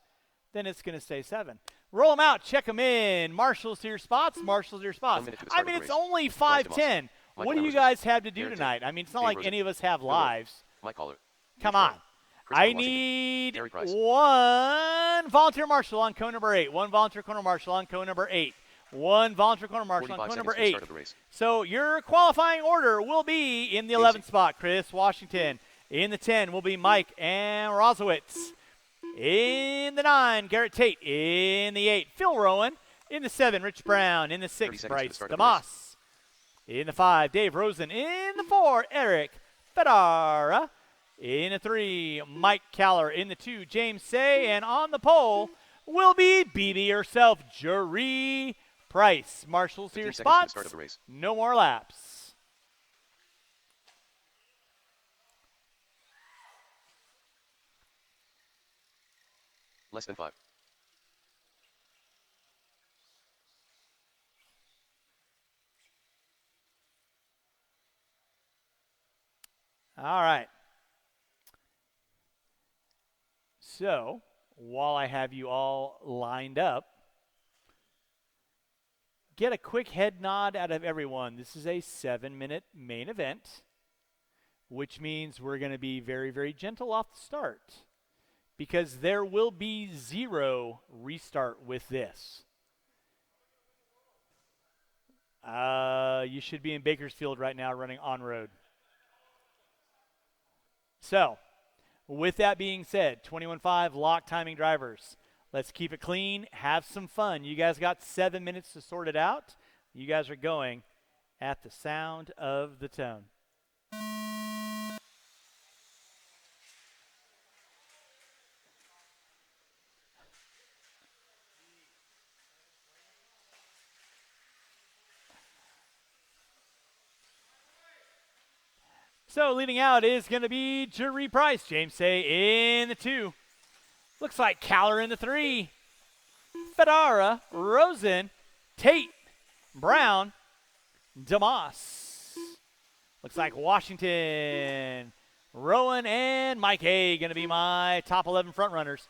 then it's going to stay 7. Roll them out, check them in. Marshals to your spots, marshals to your spots. 1 minute to the start I of mean, the it's race. only Mike 5:10. Mike What do you Emerson. guys have to do Aaron tonight? Tate. I mean, it's not Dave like Rosen. any of us have Bill lives. Mike Haller. Come Mitch on. Brown. Christopher I Washington. need Gary Price. 1 volunteer marshal on cone number 8. 1 volunteer corner marshal on cone number 8. 1 volunteer corner marshal on 45 cone seconds number to the 8. start of the race. So your qualifying order will be in the 11th spot, Chris Washington. In the 10 will be Mike and Rosowitz. In the 9, Garrett Tate. In the 8, Phil Rowan. In the 7, Rich Brown. In the 6, 30 seconds to the Bryce start of the race. DeMoss. In the 5, Dave Rosen. In the 4, Eric Fedara. In the 3, Mike Caller. In the 2, James Say. And on the pole will be BB herself, Jeree Price. Marshals to your 15 seconds to the spots. start of the race. No more laps. Less than 5. All right. So, while I have you all lined up, get a quick head nod out of everyone. This is a 7-minute main event, which means we're going to be very, very gentle off the start because there will be 0 restart with this. You should be in Bakersfield right now running on road. So, with that being said, 21.5 lock timing drivers. Let's keep it clean, have some fun. You guys got 7 minutes to sort it out. You guys are going at the sound of the tone. So leading out is going to be Jeree Price. James Say in the 2. Looks like Caller in the 3. Fedara, Rosen, Tate, Brown, DeMoss. Looks like Washington, Rowan, and Mike A going to be my top 11 front runners.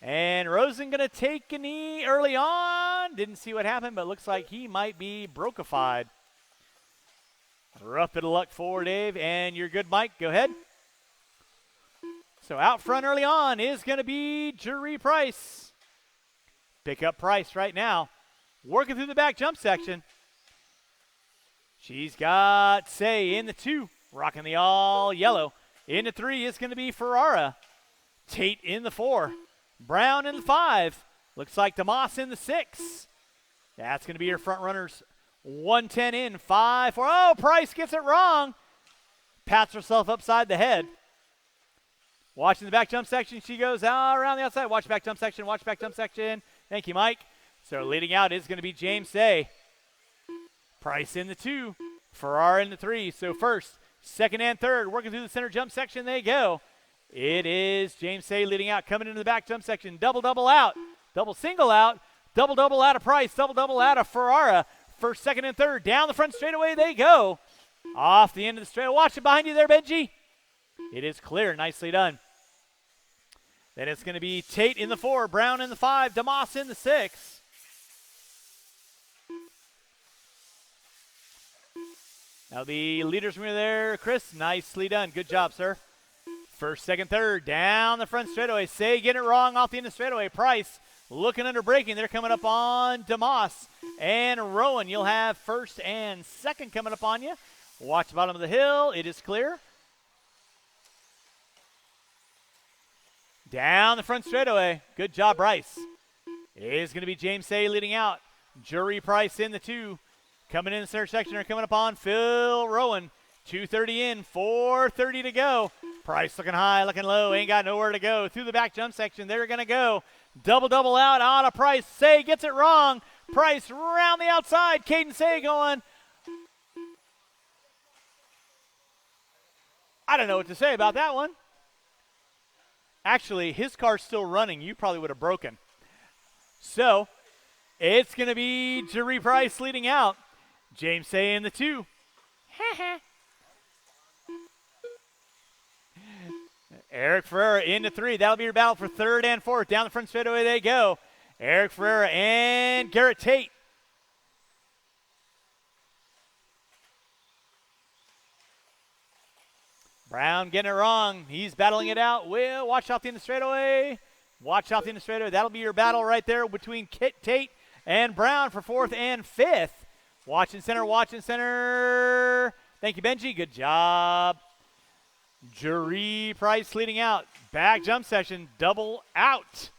And Rosen going to take a knee early on. Didn't see what happened, but looks like he might be brokified. Rough bit of luck for Dave, and you're good, Mike. Go ahead. So out front early on is going to be Jeree Price. Pick up Price right now. Working through the back jump section. She's got Say in the 2, rocking the all yellow. In the 3 is going to be Ferrara. Tate in the 4. Brown in the 5. Looks like DeMoss in the 6. That's going to be your front runners. 110 in, 5, 4. Oh, Price gets it wrong. Pats herself upside the head. Watching the back jump section, she goes around the outside. Watch back jump section, watch back jump section. Thank you, Mike. So leading out is going to be James Say. Price in the 2, Ferrara in the 3. So first, second, and third, working through the center jump section, they go. It is James Say leading out, coming into the back jump section. Double out, double single out, double out of Price, double out of Ferrara. First, second, and third, down the front straightaway they go. Off the end of the straightaway. Watch it behind you there, Benji. It is clear, nicely done. Then it's going to be Tate in the 4, Brown in the 5, DeMoss in the 6. Now the leaders from there, Chris, nicely done. Good job, sir. First, second, third, down the front straightaway. Say getting it wrong off the end of the straightaway. Price looking under braking. They're coming up on DeMoss and Rowan. You'll have first and second coming up on you. Watch the bottom of the hill. It is clear. Down the front straightaway. Good job, Bryce. It is going to be James Say leading out. Jeree Price in the 2. Coming in the center section, are coming up on Phil Rowan. 2:30 in, 4:30 to go. Price looking high, looking low, ain't got nowhere to go. Through the back jump section, they're going to go. Double out on a Price. Say gets it wrong. Price round the outside. Caden Say going. I don't know what to say about that one. Actually, his car's still running. You probably would have broken. So, it's going to be Jeree Price leading out. James Say in the 2. Eric Ferreira in the 3. That'll be your battle for third and fourth. Down the front straightaway they go. Eric Ferreira and Garrett Tate. Brown getting it wrong. He's battling it out. Will watch out the end of the straightaway. Watch out the end of the straightaway. That'll be your battle right there between Tate and Brown for fourth and fifth. Watching center. Thank you, Benji. Good job. Jeree Price leading out. Back jump section. Double out.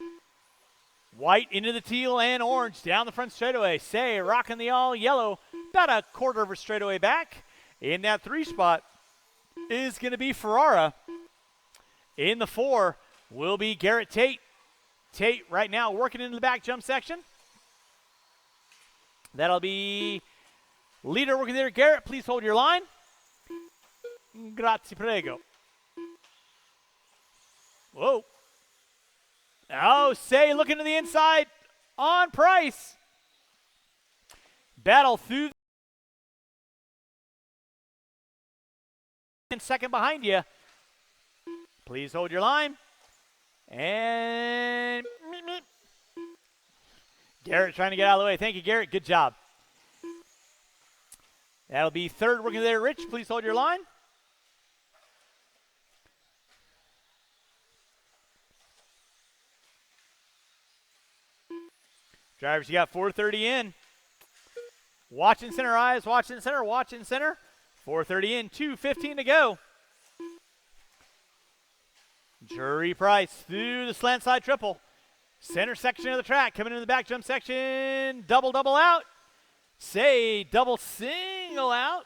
White into the teal and orange. Down the front straightaway. Say rocking the all yellow. About a quarter of a straightaway back. In that 3 spot is going to be Ferrara. In the 4 will be Garrett Tate. Tate right now working into the back jump section. That'll be leader working there. Garrett, please hold your line. Grazie, prego. Whoa. Oh, Say looking to the inside on Price. Battle through. And second behind you. Please hold your line. And Garrett trying to get out of the way. Thank you, Garrett. Good job. That'll be third working there. Rich, please hold your line. Drivers, you got 4:30 in. Watching center eyes, watching center, watching center. 4:30 in, 2:15 to go. Jeree Price through the slant side triple. Center section of the track, coming in the back jump section. Double out. Say double single out.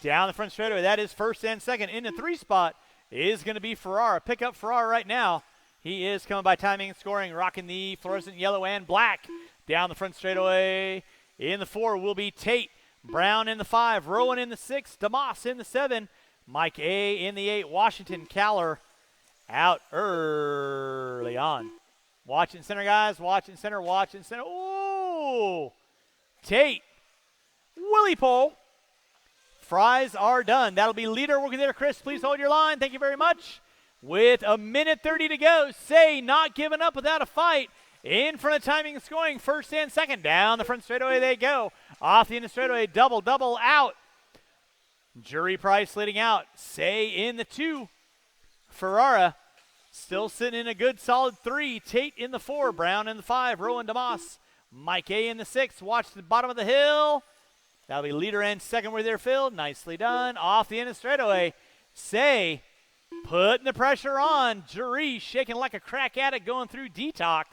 Down the front straightaway, that is first and second. In the 3 spot is going to be Ferrara. Pick up Ferrara right now. He is coming by timing and scoring, rocking the fluorescent yellow and black. Down the front straightaway. In the 4 will be Tate. Brown in the 5. Rowan in the 6. DeMoss in the 7. Mike A in the 8. Washington Caller out early on. Watching center, guys. Watching center, watching center. Ooh! Tate Willie Pole. Fries are done. That'll be leader working there. Chris, please hold your line. Thank you very much. With a minute 30 to go, Say not giving up without a fight. In front of timing and scoring, first and second. Down the front straightaway they go. Off the end of straightaway, double out. Jury Price leading out. Say in the 2. Ferrara still sitting in a good solid 3. Tate in the 4. Brown in the 5. Rowan DeMoss. Mike A in the 6. Watch the bottom of the hill. That'll be leader and second where they're filled. Nicely done. Off the end of straightaway. Say putting the pressure on. Jury shaking like a crack addict going through detox.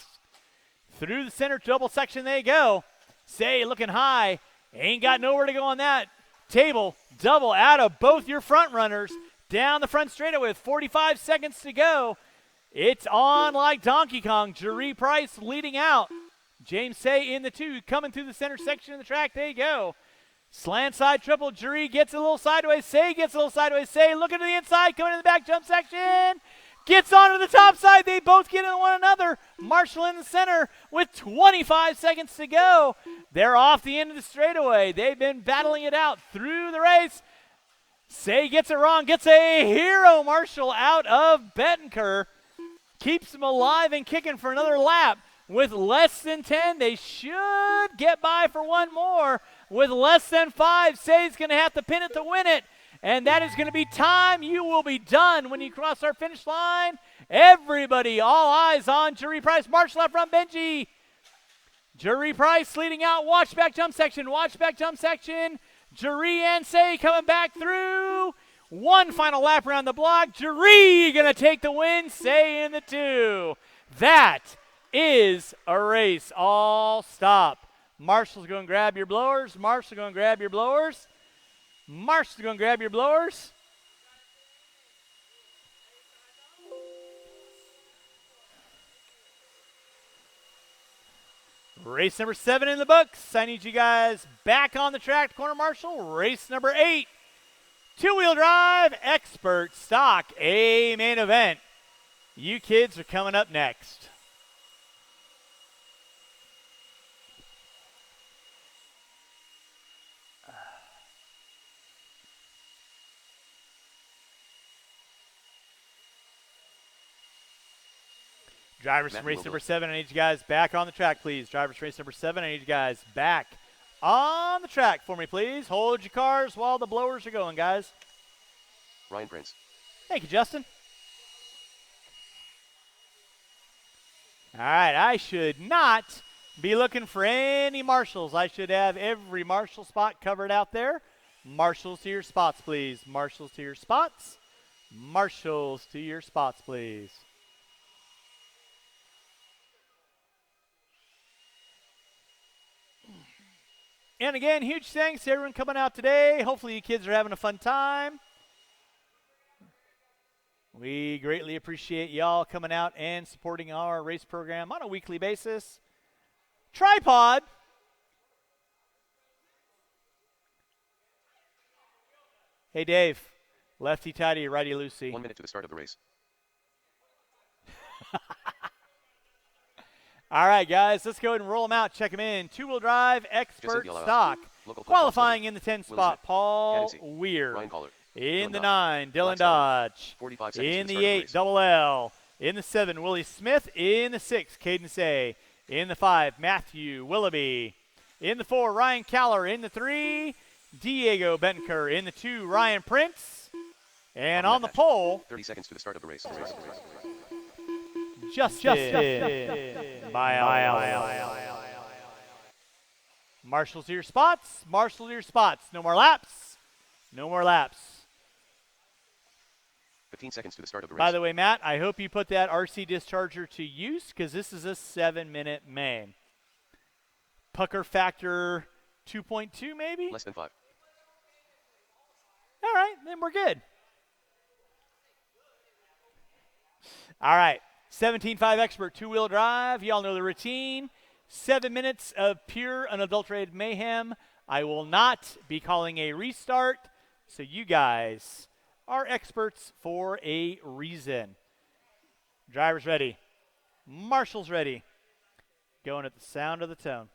Through the center double section they go. Say looking high. Ain't got nowhere to go on that table. Double out of both your front runners. Down the front straightaway with 45 seconds to go. It's on like Donkey Kong. Jury Price leading out. James Say in the 2. Coming through the center section of the track. There you go. Slant side triple. Jury gets a little sideways. Say gets a little sideways. Say looking to the inside. Coming in the back jump section. Gets onto the top side. They both get into one another. Marshall in the center with 25 seconds to go. They're off the end of the straightaway. They've been battling it out through the race. Say gets it wrong. Gets a hero Marshall out of Bettenker. Keeps him alive and kicking for another lap. With less than 10, they should get by for one more. With less than 5, Say's going to have to pin it to win it. And that is going to be time. You will be done when you cross our finish line. Everybody, all eyes on Jury Price. Marshall up front, Benji. Jury Price leading out. Watch back jump section. Watch back jump section. Jury and Say coming back through. One final lap around the block. Jury going to take the win. Say in the 2. That is a race. All stop. Marshall's going to grab your blowers. Marshall's going to grab your blowers. Marshall's going to grab your blowers. Race number 7 in the books. I need you guys back on the track. Corner Marshall. Race number 8. Two-wheel drive, expert stock, a main event. You kids are coming up next. Drivers from race number 7, I need you guys back on the track, please. Drivers from race number 7, I need you guys back on the track for me, please. Hold your cars while the blowers are going, guys. Ryan Prince. Thank you, Justin. All right, I should not be looking for any marshals. I should have every marshal spot covered out there. Marshals to your spots, please. Marshals to your spots. Marshals to your spots, please. And again, huge thanks to everyone coming out today. Hopefully you kids are having a fun time. We greatly appreciate y'all coming out and supporting our race program on a weekly basis. Tripod. Hey, Dave. Lefty tighty, righty loosey. 1 minute to the start of the race. All right, guys, let's go ahead and roll them out. Check them in. Two-wheel drive, expert stock. Qualifying in the 10 spot, Paul Weir. In the 9, Dylan Dodge. In the 8, Double L. In the 7, Willie Smith. In the 6, Caden Say. In the 5, Matthew Willoughby. In the 4, Ryan Caller. In the 3, Diego Benker. In the 2, Ryan Prince. And on the pole, 30 seconds to the start of the race. Justin Miles. Marshals to your spots. Marshals to your spots. No more laps. No more laps. 15 seconds to the start of the race. By the way, Matt, I hope you put that RC discharger to use because this is a 7-minute main. Pucker factor 2.2 maybe? Less than 5. All right, then we're good. All right. 17.5 expert two-wheel drive. Y'all know the routine. 7 minutes of pure unadulterated mayhem. I will not be calling a restart, so you guys are experts for a reason. Drivers ready. Marshals ready. Going at the sound of the tone.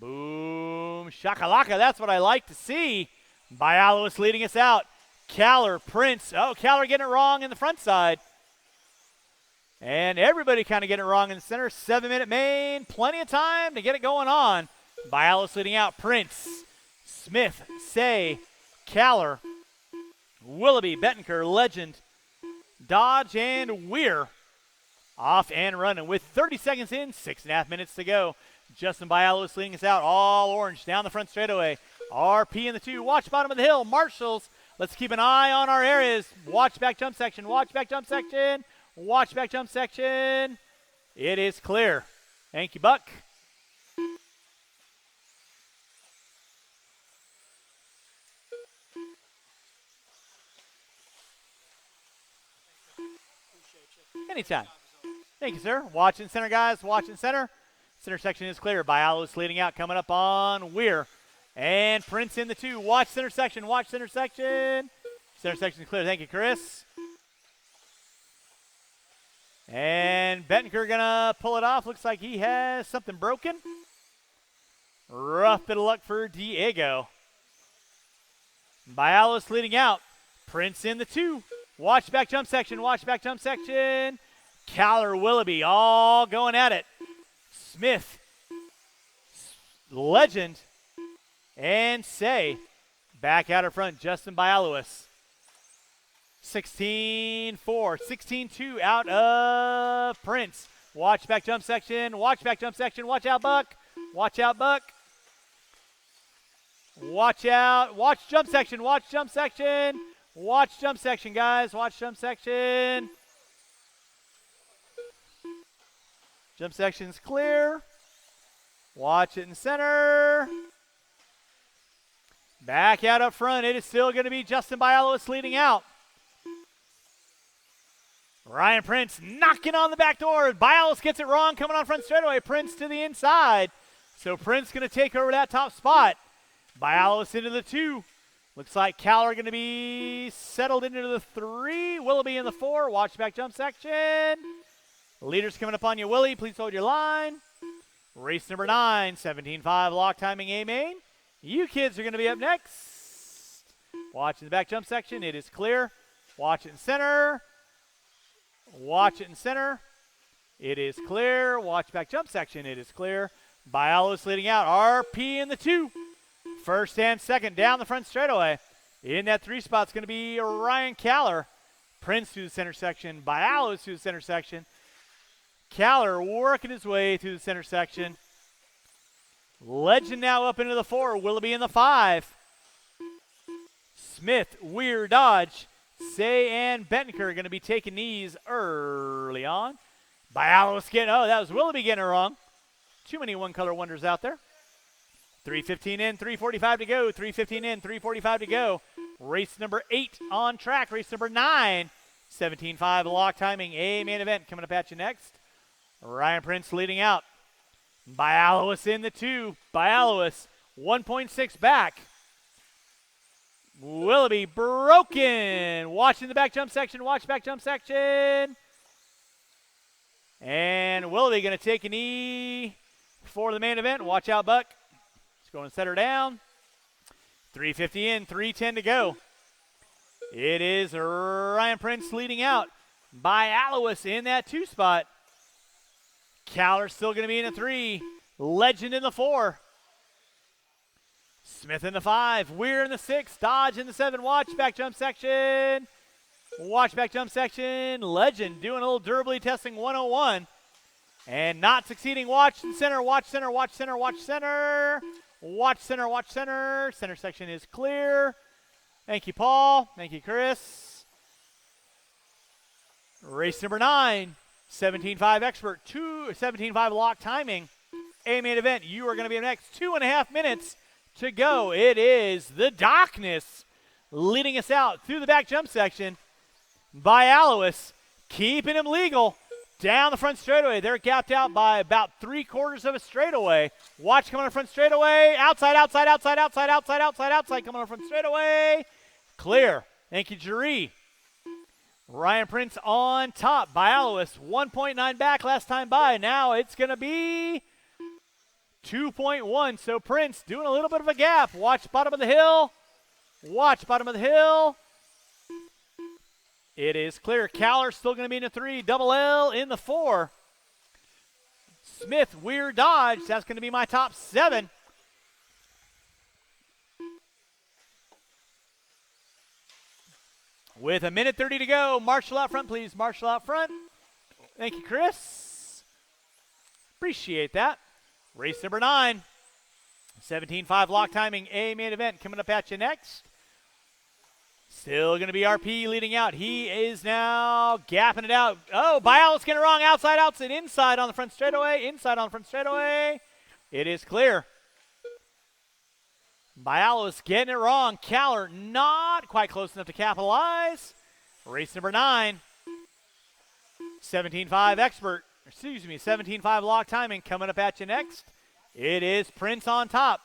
Boom, shakalaka. That's what I like to see. Bialos leading us out. Caller, Prince. Oh, Caller getting it wrong in the front side. And everybody kind of getting it wrong in the center. 7-minute main. Plenty of time to get it going on. Bialos leading out. Prince, Smith, Say, Caller, Willoughby, Bettenker, Legend, Dodge, and Weir. Off and running with 30 seconds in, 6.5 minutes to go. Justin Bialos leading us out. All orange down the front straightaway. RP in the 2. Watch bottom of the hill. Marshals. Let's keep an eye on our areas. Watch back jump section. Watch back jump section. Watch back jump section. It is clear. Thank you, Buck. Anytime. Thank you, sir. Watching center, guys. Watching center. Center section is clear. Bialos leading out. Coming up on Weir. And Prince in the 2. Watch center section. Watch center section. Center section is clear. Thank you, Chris. And Bettenker going to pull it off. Looks like he has something broken. Rough bit of luck for Diego. Bialos leading out. Prince in the 2. Watch back jump section. Watch back jump section. Caller, Willoughby, all going at it. Smith, Legend, and Say. Back out in front, Justin Bialos. 16-4, 16-2 out of Prince. Watch back jump section. Watch back jump section. Watch out, Buck. Watch out, Buck. Watch out. Watch jump section. Watch jump section. Watch jump section, guys. Watch jump section. Jump section's clear. Watch it in center. Back out up front. It is still going to be Justin Bialos leading out. Ryan Prince knocking on the back door. Bialos gets it wrong coming on front straightaway. Prince to the inside. So Prince going to take over that top spot. Bialos into the 2. Looks like Caller going to be settled into the 3. Willoughby in the 4. Watch back jump section. Leaders coming up on you, Willie. Please hold your line. Race number 9, 17.5 lock timing A main. You kids are going to be up next. Watch in the back jump section. It is clear. Watch it in center. Watch it in center. It is clear. Watch back jump section. It is clear. Bialos leading out. RP in the 2. First and second down the front straightaway. In that 3 spot is going to be Ryan Caller. Prince to the center section. Bialos to the center section. Caller working his way through the center section. Legend now up into the 4. Willoughby in the 5. Smith, Weir, Dodge, Say, and Bettenker are going to be taking knees early on. Bialos getting, that was Willoughby getting it wrong. Too many one-color wonders out there. 3:15 in, 3:45 to go. 3:15 in, 3:45 to go. Race number 8 on track. Race number 9. 17.5 lock timing. A main event coming up at you next. Ryan Prince leading out. Bialos in the 2. Bialos 1.6 back. Willoughby broken. Watching the back jump section. Watch back jump section. And Willoughby going to take a knee for the main event. Watch out, Buck. He's going to set her down. 3:50 in, 3:10 to go. It is Ryan Prince leading out. Bialos in that 2 spot. Caller still going to be in the 3. Legend in the 4. Smith in the 5. Weir in the 6. Dodge in the 7. Watch back jump section. Watch back jump section. Legend doing a little durability testing 101. And not succeeding. Watch center. Watch center. Watch center. Watch center. Watch center. Watch center. Center section is clear. Thank you, Paul. Thank you, Chris. Race number 9. 17.5 expert, 17.5 lock timing. A main event, you are going to be next. 2.5 minutes to go. It is the Darkness leading us out through the back jump section. Bialos keeping him legal down the front straightaway. They're gapped out by about 3/4 of a straightaway. Watch coming on front straightaway. Outside, outside, outside, outside, outside, outside, outside. Coming on front straightaway. Clear. Thank you, Jeree. Ryan Prince on top. Bialos 1.9 back last time by. Now it's going to be 2.1. So Prince doing a little bit of a gap. Watch bottom of the hill. Watch bottom of the hill. It is clear. Caller still going to be in the 3. Double L in the 4. Smith, Weir, Dodge. That's going to be my top 7. With 1:30 to go. Marshall out front, please. Marshall out front. Thank you, Chris. Appreciate that. Race number 9. 17.5 lock timing. A main event coming up at you next. Still going to be RP leading out. He is now gapping it out. Oh, Bialis getting it wrong. Outside, outside, inside on the front straightaway. Inside on the front straightaway. It is clear. Bialis getting it wrong. Caller not quite close enough to capitalize. Race number 9. 17.5 expert. Excuse me, 17.5 lock timing coming up at you next. It is Prince on top.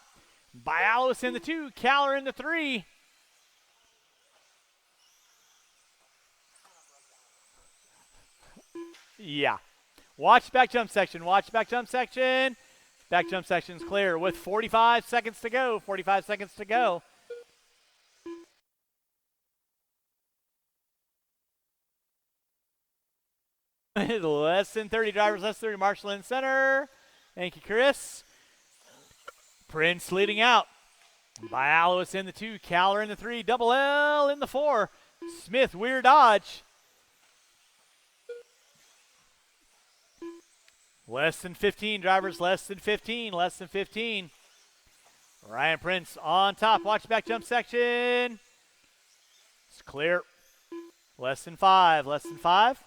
Bialis in the 2. Caller in the 3. Yeah. Watch back jump section. Watch back jump section. Back jump section's clear with 45 seconds to go. 45 seconds to go. Less than 30 drivers, less than 30. Marshall in center. Thank you, Chris. Prince leading out. Bialis in the 2. Caller in the 3. Double L in the 4. Smith, Weir, Dodge. Less than 15 drivers, less than 15, less than 15. Ryan Prince on top. Watch back jump section. It's clear. Less than 5, less than 5.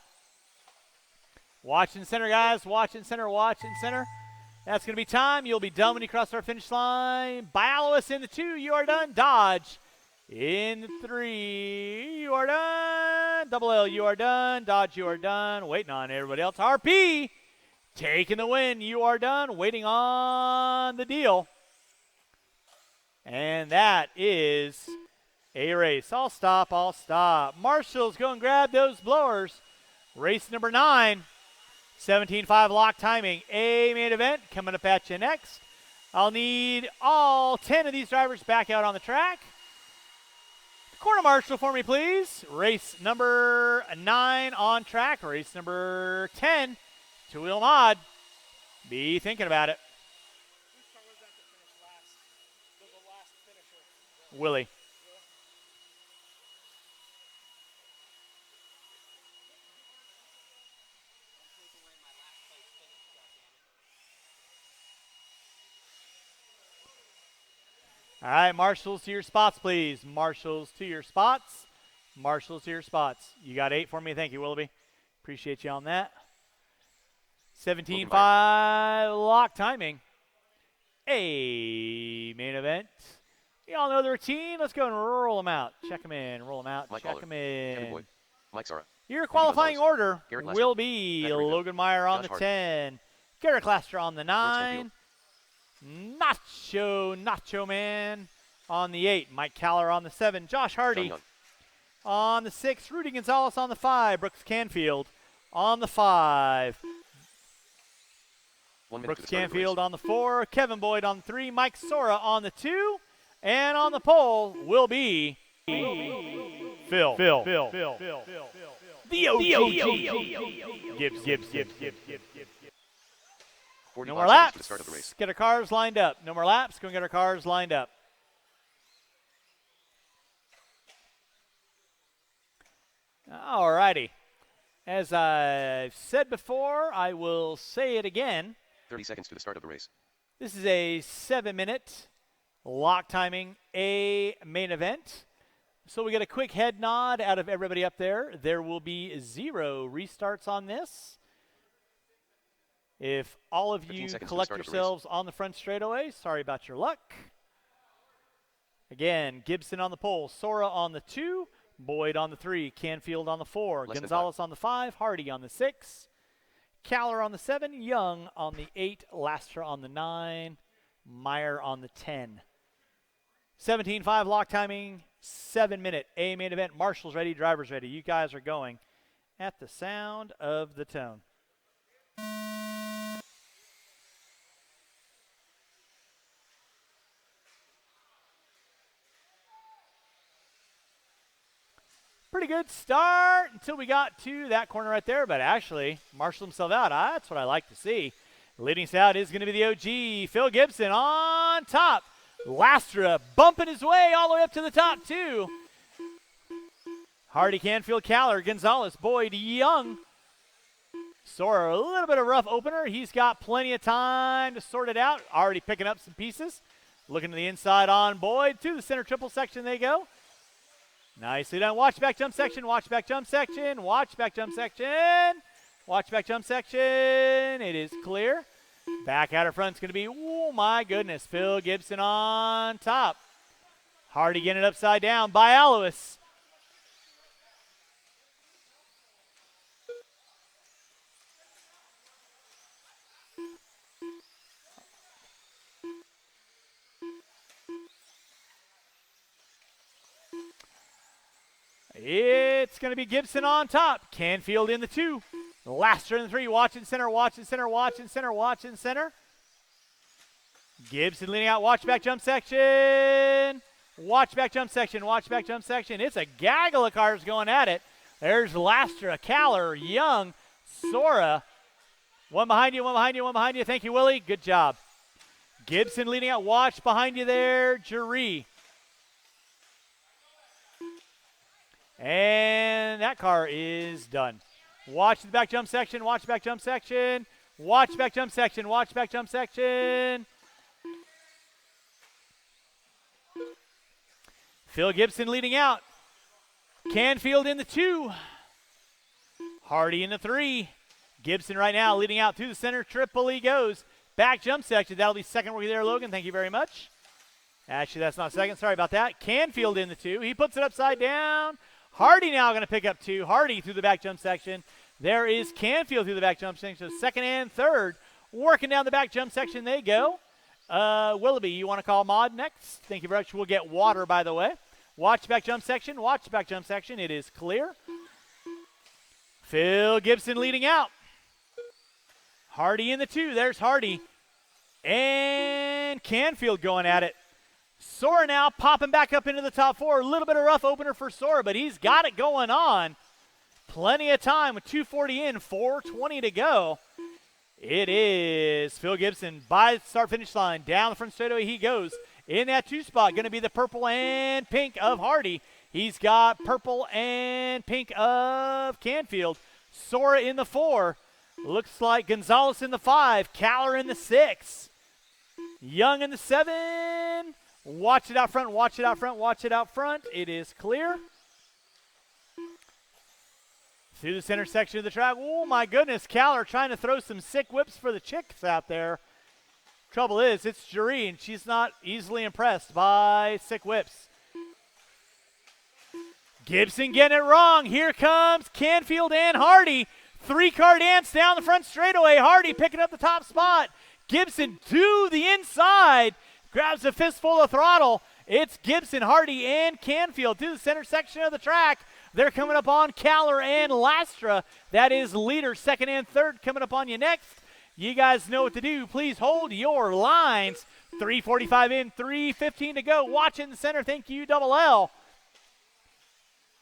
Watch in center, guys. Watch in center, watch in center. That's going to be time. You'll be done when you cross our finish line. Bialis in the 2. You are done. Dodge in the 3. You are done. Double L, you are done. Dodge, you are done. Waiting on everybody else. RP. Taking the win. You are done. Waiting on the deal. And that is a race. I'll stop. I'll stop. Marshall's go and grab those blowers. Race number 9. 17.5 lock timing. A main event coming up at you next. I'll need all 10 of these drivers back out on the track. Corner marshal for me, please. Race number 9 on track. Race number 10. Two-wheel mod. Be thinking about it. Whose car was that to finish last? The last finisher. Willie. All right, marshals to your spots, please. Marshals to your spots. Marshals to your spots. You got 8 for me. Thank you, Willoughby. Appreciate you on that. 17.5 lock timing. A main event. You all know the routine. Let's go and roll them out. Check them in. Roll them out. Mike Check Waller, them in. Kevin Boyd, Mike Zara, Your qualifying Gonzalez, order Garrett will Lester, be Matt Rita, Logan Meyer on Josh the Hardy, 10. Garrett Laster on the Stanfield, 9. Nacho Man on the 8. Mike Caller on the 7. Josh John Hardy Young, on the 6. Rudy Gonzalez on the 5. Brooks Canfield on the 5. 1 minute to Brooks the start of the race. Canfield on the 4. Kevin Boyd on the 3. Mike Sora on the 2. And on the pole will be Phil. The OG. Gibbs. 45 No more seconds laps. to the start of the race. Get our cars lined up. No more laps. Go and get our cars lined up. All righty. As I've said before, I will say it again. 30 seconds to the start of the race. This is a 7-minute lock timing A main event. So we get a quick head nod out of everybody up there. There will be 0 restarts on this. If all of 15 you seconds to the collect start of the yourselves on the front straightaway, sorry about your luck. Again, Gibson on the pole, Sora on the 2, Boyd on the 3, Canfield on the 4, Less than Gonzalez on the 5, Hardy on the 6, Caller on the 7, Young on the 8, Laster on the 9, Meyer on the 10. 17.5 lock timing, 7-minute A main event. Marshall's ready, drivers ready. You guys are going at the sound of the tone. Pretty good start until we got to that corner right there, but actually marshaled himself out. That's what I like to see. Leading us out is going to be the OG, Phil Gibson on top. Lastra bumping his way all the way up to the top, too. Hardy, Canfield, Caller, Gonzalez, Boyd, Young. Sora, a little bit of rough opener. He's got plenty of time to sort it out. Already picking up some pieces. Looking to the inside on Boyd. To the center triple section they go. Nicely done. Watch back jump section. Watch back jump section. Watch back jump section. Watch back jump section. It is clear. Back outer front's going to be, oh my goodness, Phil Gibson on top. Hardy getting it upside down by Alois. It's going to be Gibson on top. Canfield in the 2. Laster in the 3. Watching center, watching center, watching center, watching center. Gibson leading out. Watch back jump section. Watch back jump section. Watch back jump section. It's a gaggle of cars going at it. There's Lastra, Caller, Young, Sora. One behind you, one behind you, one behind you. Thank you, Willie. Good job. Gibson leading out. Watch behind you there, Jaree. And that car is done. Watch the back jump section. Watch back jump section. Watch back jump section. Watch back jump section. Phil Gibson leading out. Canfield in the 2. Hardy in the 3. Gibson right now leading out to the center. Triple E goes. Back jump section. That'll be second rookie there, Logan. Thank you very much. Actually, that's not second. Sorry about that. Canfield in the 2. He puts it upside down. Hardy now going to pick up 2. Hardy through the back jump section. There is Canfield through the back jump section. So second and third. Working down the back jump section they go. Willoughby, you want to call Mod next? Thank you very much. We'll get water, by the way. Watch back jump section. Watch back jump section. It is clear. Phil Gibson leading out. Hardy in the 2. There's Hardy. And Canfield going at it. Sora now popping back up into the top 4. A little bit of rough opener for Sora, but he's got it going on. Plenty of time with 2:40 in, 4:20 to go. It is Phil Gibson by the start-finish line. Down the front straightaway he goes. In that 2 spot, going to be the purple and pink of Hardy. He's got purple and pink of Canfield. Sora in the 4. Looks like Gonzalez in the 5. Caller in the 6. Young in the 7. Watch it out front, watch it out front, watch it out front. It is clear. Through the center section of the track. Oh, my goodness. Caller trying to throw some sick whips for the chicks out there. Trouble is, it's Jaree, and she's not easily impressed by sick whips. Gibson getting it wrong. Here comes Canfield and Hardy. 3-car dance down the front straightaway. Hardy picking up the top spot. Gibson to the inside. Grabs a fistful of throttle. It's Gibson, Hardy, and Canfield to the center section of the track. They're coming up on Caller and Lastra. That is leader, second and third coming up on you next. You guys know what to do. Please hold your lines. 3:45 in, 3:15 to go. Watch in the center. Thank you, Double L.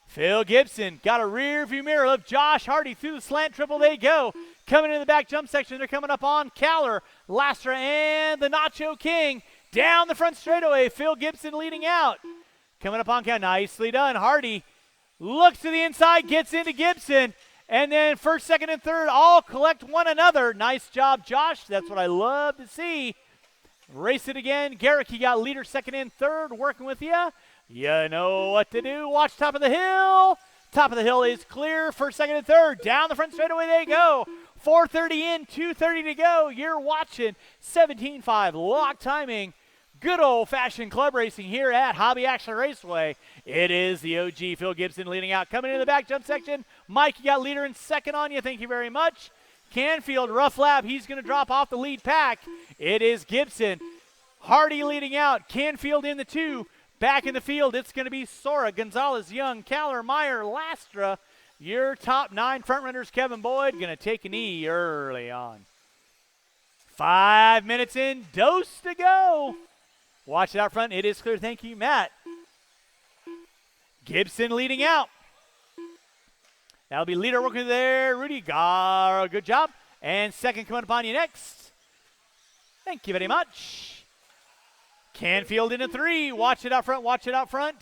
Phil Gibson got a rear view mirror of Josh Hardy through the slant triple. They go. Coming in the back jump section. They're coming up on Caller, Lastra, and the Nacho King. Down the front straightaway, Phil Gibson leading out. Coming up on Caller, nicely done. Hardy looks to the inside, gets into Gibson, and then first, second, and third all collect one another. Nice job, Josh. That's what I love to see. Race it again. Garrick, you got leader, second, and third working with you. You know what to do. Watch top of the hill. Top of the hill is clear. First, second, and third. Down the front straightaway they go. 4:30 in, 2:30 to go. You're watching 17.5 lock timing. Good old-fashioned club racing here at Hobby Action Raceway. It is the OG Phil Gibson leading out. Coming into the back jump section. Mike, you got leader in second on you. Thank you very much. Canfield, rough lap. He's going to drop off the lead pack. It is Gibson. Hardy leading out. Canfield in the 2. Back in the field, it's going to be Sora, Gonzalez, Young, Caller, Meyer, Lastra. Your top 9 front runners, Kevin Boyd, going to take a knee early on. 5 minutes in, dose to go. Watch it out front. It is clear. Thank you, Matt. Gibson leading out. That'll be leader working there, Rudy Gar. Good job. And second coming upon you next. Thank you very much. Canfield into 3. Watch it out front. Watch it out front.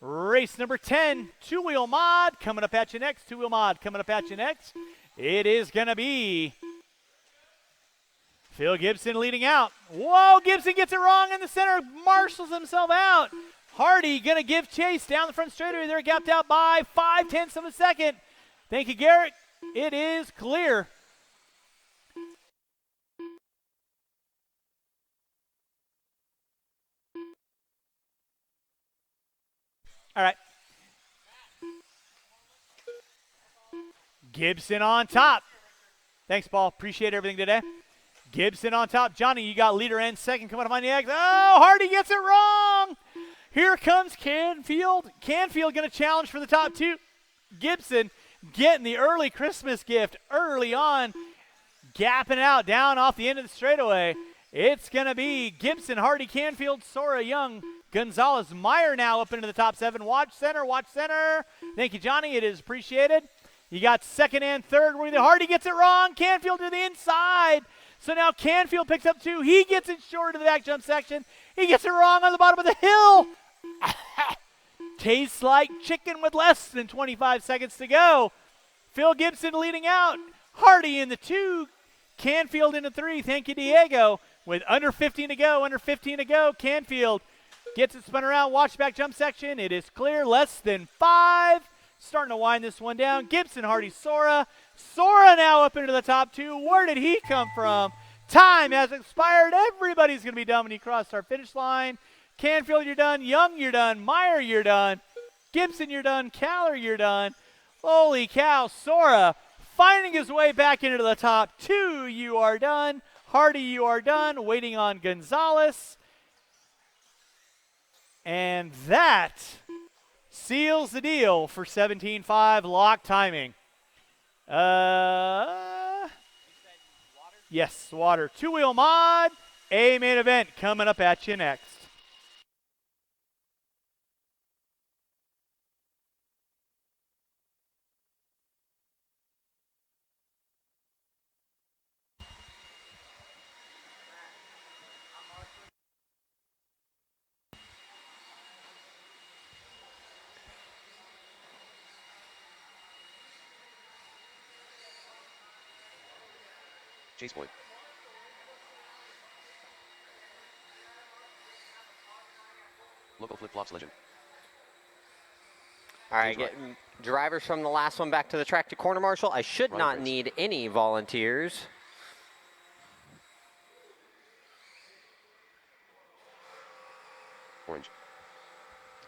Race number 10. Two-wheel mod coming up at you next. Two-wheel mod coming up at you next. It is going to be Phil Gibson leading out. Whoa, Gibson gets it wrong in the center. Marshals himself out. Hardy going to give chase down the front straightaway. They're gapped out by 0.5 of a second. Thank you, Garrett. It is clear. All right. Gibson on top. Thanks, Paul. Appreciate everything today. Gibson on top. Johnny, you got leader and second coming up on the X. Oh, Hardy gets it wrong. Here comes Canfield. Canfield going to challenge for the top 2. Gibson getting the early Christmas gift early on. Gapping out down off the end of the straightaway. It's going to be Gibson, Hardy, Canfield, Sora, Young, Gonzalez, Meyer now up into the top 7. Watch center, watch center. Thank you, Johnny. It is appreciated. You got second and third. Hardy gets it wrong. Canfield to the inside. So now Canfield picks up 2. He gets it short of the back jump section. He gets it wrong on the bottom of the hill. Tastes like chicken with less than 25 seconds to go. Phil Gibson leading out. Hardy in the 2. Canfield in the 3. Thank you, Diego. With under 15 to go. Under 15 to go. Canfield gets it spun around. Watch back jump section. It is clear. Less than 5. Starting to wind this one down. Gibson, Hardy, Sora. Sora now up into the top 2. Where did he come from? Time has expired. Everybody's going to be done when you cross our finish line. Canfield, you're done. Young, you're done. Meyer, you're done. Gibson, you're done. Caller, you're done. Holy cow. Sora finding his way back into the top 2. You are done. Hardy, you are done. Waiting on Gonzalez. And that seals the deal for 17.5 lock timing. Yes, water. Two-wheel mod. A main event coming up at you next. Chase point. Local flip-flops legend. All right, getting drivers from the last one back to the track to corner marshal. I should Ryan not Prince. need any volunteers. Orange.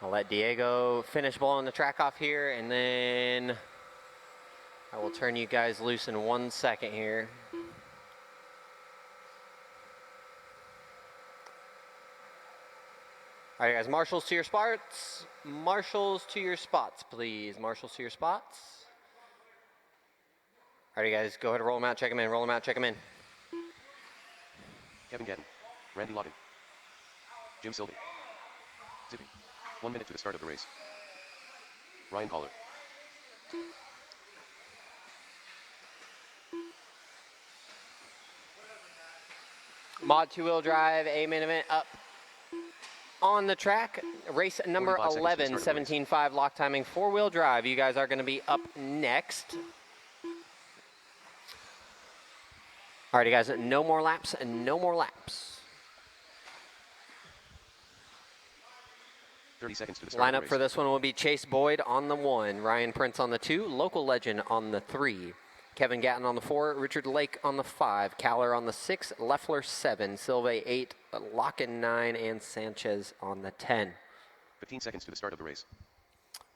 I'll let Diego finish blowing the track off here, and then I will turn you guys loose in 1 second here. All right, guys, marshals to your spots. Marshals to your spots, please. Marshals to your spots. All right, guys, go ahead and roll them out, check them in, roll them out, check them in. Kevin Gatton. Randy Logan. Jim Sylvie. Zippy. 1 minute to the start of the race. Ryan Caller. Mod two-wheel drive, A main event up on the track. Race number 45 seconds to 11, the start of the 17.5 lock timing, four-wheel drive. You guys are going to be up next. All right, you guys, no more laps and no more laps. 30 seconds to the start of Lineup the for race. this one will be Chase Boyd on the 1, Ryan Prince on the 2, Local Legend on the 3, Kevin Gatton on the 4, Richard Lake on the 5, Caller on the 6, Leffler 7, Silve 8, Locken 9, and Sanchez on the 10. 15 seconds to the start of the race.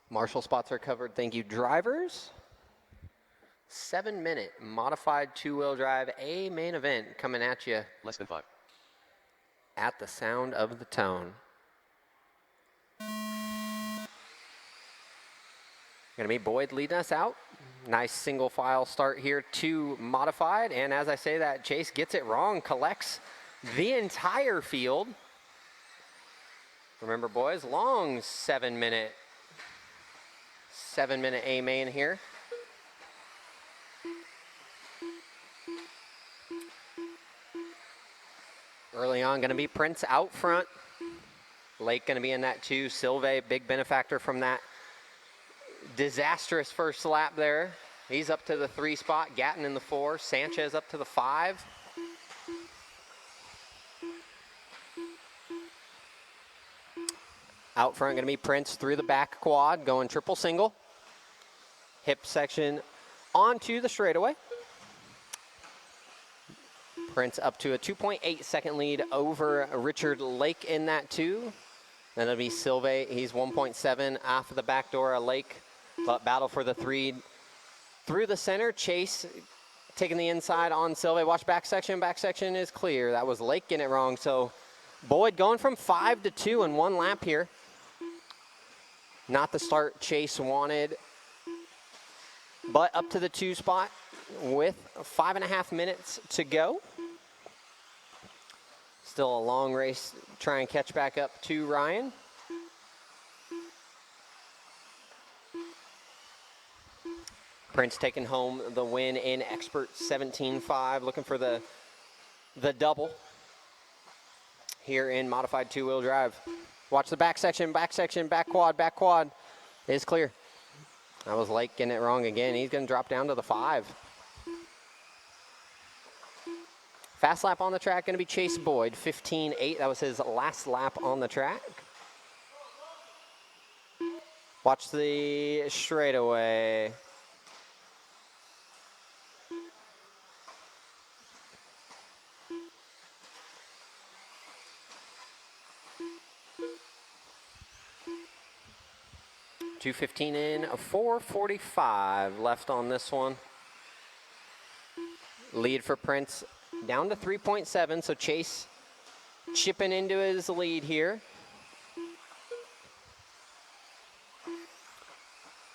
Marshal spots are covered. Thank you, drivers. 7-minute modified two-wheel drive A main event coming at you Less than 5. at the sound of the tone. Gonna be Boyd leading us out. Nice single file start here to modified. And as I say that, Chase gets it wrong, collects the entire field. Remember, boys, long 7-minute A main here. Early on, going to be Prince out front. Lake going to be in that 2. Silve, big benefactor from that disastrous first lap there. He's up to the 3 spot. Gatton in the 4. Sanchez up to the 5. Out front going to be Prince through the back quad, going triple single. Hip section onto the straightaway. Prince up to a 2.8 second lead over Richard Lake in that 2. Then it'll be Silve. He's 1.7 off of the back door of Lake. But battle for the 3 through the center. Chase taking the inside on Silve. Watch back section. Back section is clear. That was Lake getting it wrong. So Boyd going from 5 to 2 in 1 lap here. Not the start Chase wanted, but up to the 2 spot with 5.5 minutes to go. Still a long race, try and catch back up to Ryan. Prince taking home the win in Expert 17.5, looking for the double here in modified 2-wheel drive. Watch the back section, back quad is clear. That was Lake getting it wrong again. He's going to drop down to the 5. Fast lap on the track going to be Chase Boyd, 15.8. That was his last lap on the track. Watch the straightaway. .215 in, 4:45 left on this one. Lead for Prince down to 3.7, so Chase chipping into his lead here.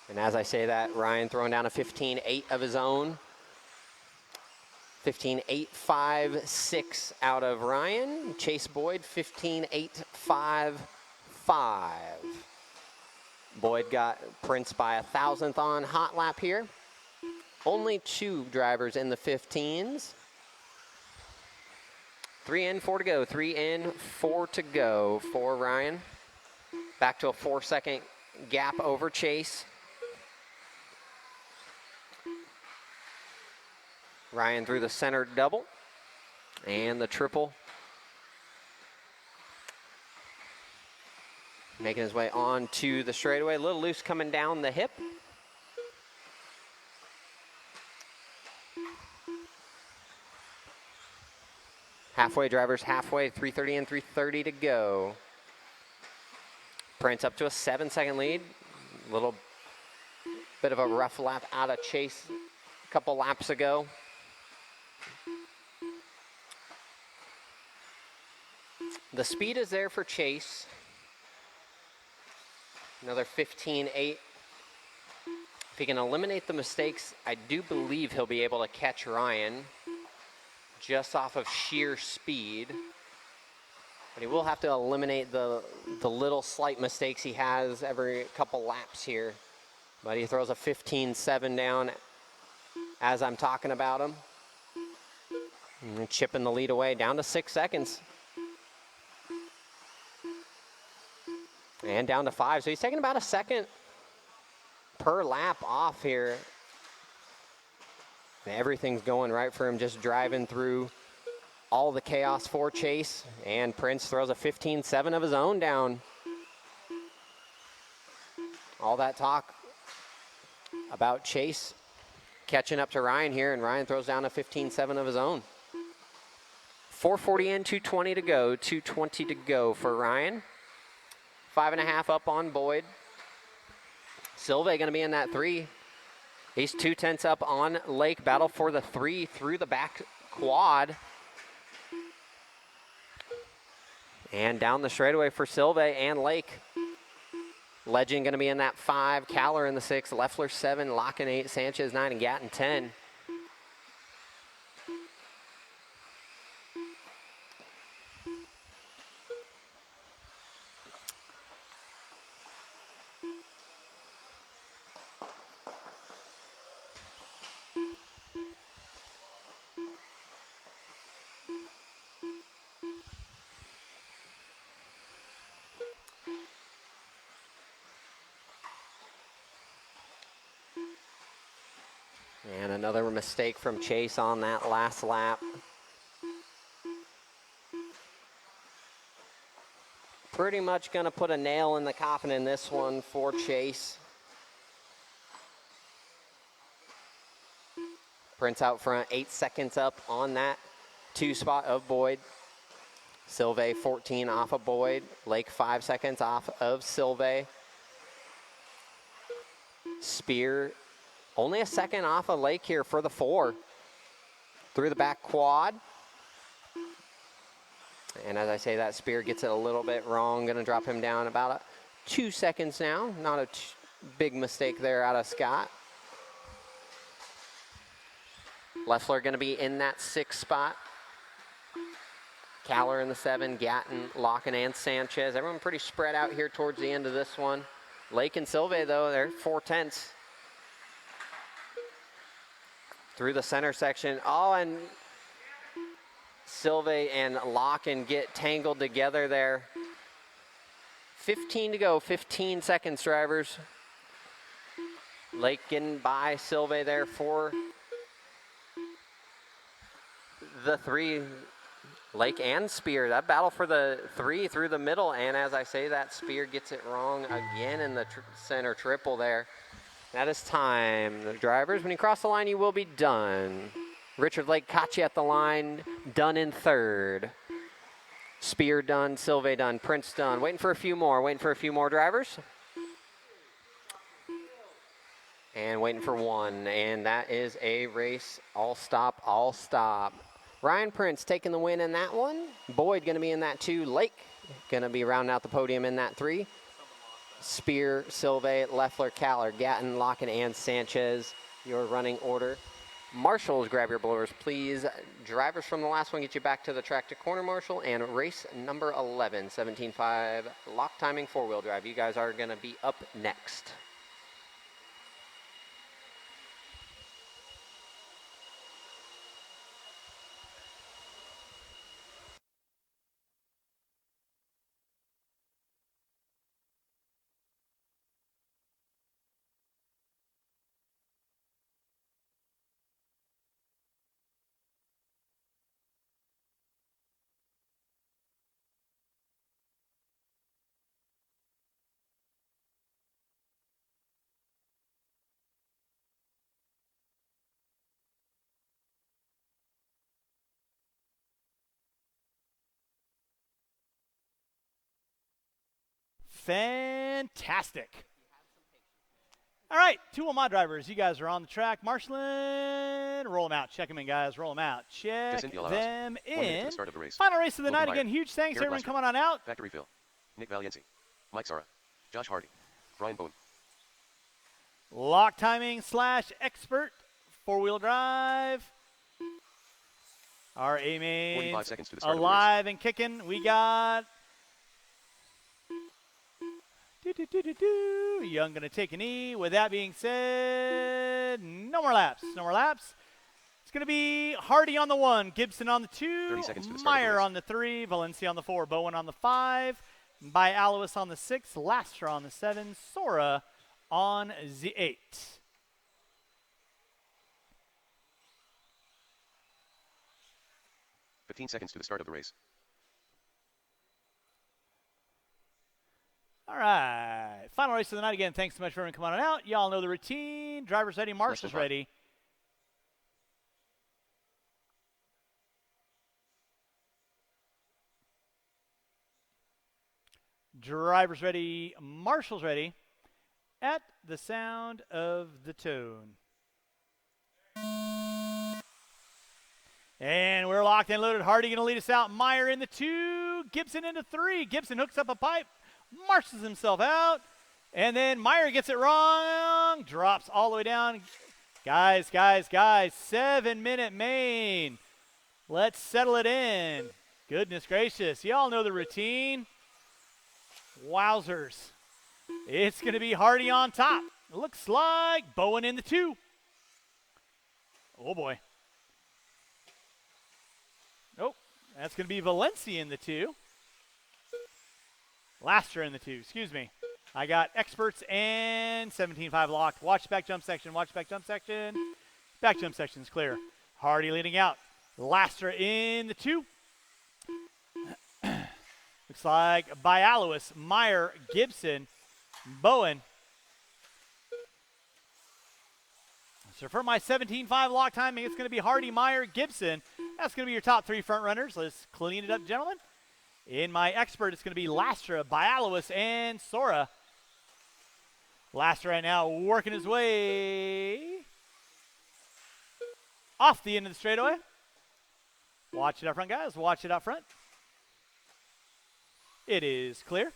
And as I say that, Ryan throwing down a 15.8 of his own. 15.856 out of Ryan. Chase Boyd, 15.855. Boyd got Prince by 1,000th on hot lap here. Only 2 drivers in the 15s. 3 in, 4 to go. 3 in, 4 to go for Ryan. Back to a 4-second gap over Chase. Ryan through the center double and the triple. Making his way on to the straightaway. A little loose coming down the hip. Halfway, drivers halfway, 3:30 and 3:30 to go. Prince up to a 7-second lead. A little bit of a rough lap out of Chase a couple laps ago. The speed is there for Chase. Another 15.8. If he can eliminate the mistakes, I do believe he'll be able to catch Ryan just off of sheer speed. But he will have to eliminate the little slight mistakes he has every couple laps here. But he throws a 15.7 down as I'm talking about him. And chipping the lead away down to 6 seconds. And down to 5. So he's taking about a second per lap off here. And everything's going right for him, just driving through all the chaos for Chase. And Prince throws a 15.7 of his own down. All that talk about Chase catching up to Ryan here, and Ryan throws down a 15.7 of his own. 4:40 in, 2:20 to go. 2:20 to go for Ryan. 5.5 up on Boyd. Silve going to be in that 3. He's 2/10 up on Lake. Battle for the 3 through the back quad. And down the straightaway for Silve and Lake. Legend going to be in that 5. Caller in the 6. Leffler 7. Locken 8. Sanchez 9. And Gatton 10. And another mistake from Chase on that last lap. Pretty much going to put a nail in the coffin in this one for Chase. Prince out front, 8 seconds up on that 2 spot of Boyd. Silve 14 off of Boyd. Lake 5 seconds off of Silve. Spear only a second off of Lake here for the 4. Through the back quad. And as I say that, Spear gets it a little bit wrong. Going to drop him down about 2 seconds now. Not a big mistake there out of Scott. Leffler going to be in that 6th spot. Caller in the 7, Gatton, Locken, and Sanchez. Everyone pretty spread out here towards the end of this one. Lake and Silve, though, they're 4/10 through the center section. Oh, and Silve and Locken get tangled together there. 15 to go, 15 seconds, drivers. Lake getting by Silve there for the 3. Lake and Spear, that battle for the 3 through the middle, and as I say that, Spear gets it wrong again in the center triple there. That is time. The drivers, when you cross the line, you will be done. Richard Lake caught you at the line, done in 3rd. Spear done, Silve done, Prince done. Waiting for a few more drivers. And waiting for one, and that is a race, all stop. Ryan Prince taking the win in that one. Boyd going to be in that 2. Lake going to be rounding out the podium in that 3. Spear, Silve, Leffler, Caller, Gatton, Locken, and Sanchez, your running order. Marshals, grab your blowers, please. Drivers from the last one, get you back to the track to corner marshal. And race number 11, 17.5, lock timing 4-wheel drive. You guys are going to be up next. Fantastic. All right, 2 of my drivers. You guys are on the track. Marshalling, roll them out. Check them in, guys. Roll them out. Check them in. The start of the race. Final race of the Logan night. Meyer, Again, huge thanks to Garrett everyone Lester, coming on out. Factory Phil, Nick Valiency, Mike Sara, Josh Hardy, Brian Bone. Lock timing / expert 4-wheel drive. Our A-main 45 seconds to the start alive and kicking. We got Young going to take an E. With that being said, no more laps. It's going to be Hardy on the 1, Gibson on the 2, Meyer on the 3, Valencia on the 4, Bowen on the 5, by Alois on the 6, Lastra on the 7, Sora on the 8. of 15 seconds to the start of the race. All right. Final race of the night again. Thanks so much for everyone coming on out. Y'all know the routine. Drivers ready. Marshals ready. Drivers ready. Marshals ready. At the sound of the tone. And we're locked and loaded. Hardy going to lead us out. Meyer in the 2. Gibson into 3. Gibson hooks up a pipe. Marches himself out. And then Meyer gets it wrong. Drops all the way down. Guys. 7-minute main. Let's settle it in. Goodness gracious. Y'all know the routine. Wowzers. It's going to be Hardy on top. Looks like Bowen in the 2. Oh, boy. Nope. That's going to be Valencia in the 2. Lastra in the 2. Excuse me. I got experts and 17.5 locked. Watch back jump section. Back jump section's clear. Hardy leading out. Laster in the 2. Looks like Bialowis, Meyer, Gibson, Bowen. So for my 17.5 lock timing, it's going to be Hardy, Meyer, Gibson. That's going to be your top 3 front runners. Let's clean it up, gentlemen. In my expert, it's going to be Lastra, Bialowis, and Sora. Lastra right now working his way off the end of the straightaway. Watch it out front, guys. Watch it out front. It is clear.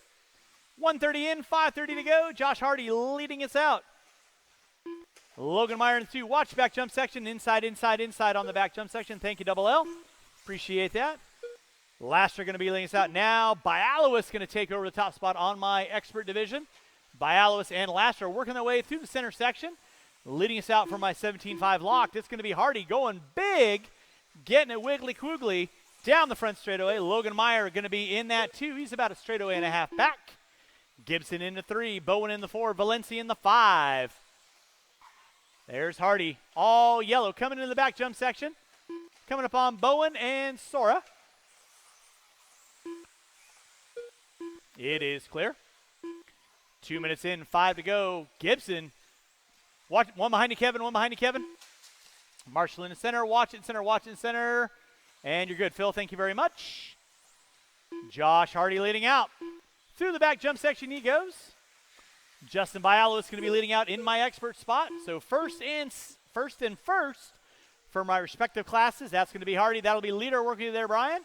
130 in, 5:30 to go. Josh Hardy leading us out. Logan Meyer in the 2. Watch back jump section. Inside, inside, inside on the back jump section. Thank you, Double L. Appreciate that. Laster going to be leading us out now. Bialowis going to take over the top spot on my expert division. Bialowis and Laster working their way through the center section. Leading us out for my 17.5 locked. It's going to be Hardy going big. Getting it wiggly quiggly down the front straightaway. Logan Meyer going to be in that 2. He's about a straightaway and a half back. Gibson in the 3. Bowen in the 4. Valencia in the 5. There's Hardy. All yellow coming into the back jump section. Coming up on Bowen and Sora. It is clear. 2 minutes in, 5 to go. Gibson. Watch, one behind you, Kevin. One behind you, Kevin. Marshall in the center. Watch it, center. Watch it, center. And you're good, Phil. Thank you very much. Josh Hardy leading out. Through the back jump section he goes. Justin Bialo is going to be leading out in my expert spot. So first and first for my respective classes. That's going to be Hardy. That'll be leader working you there, Brian.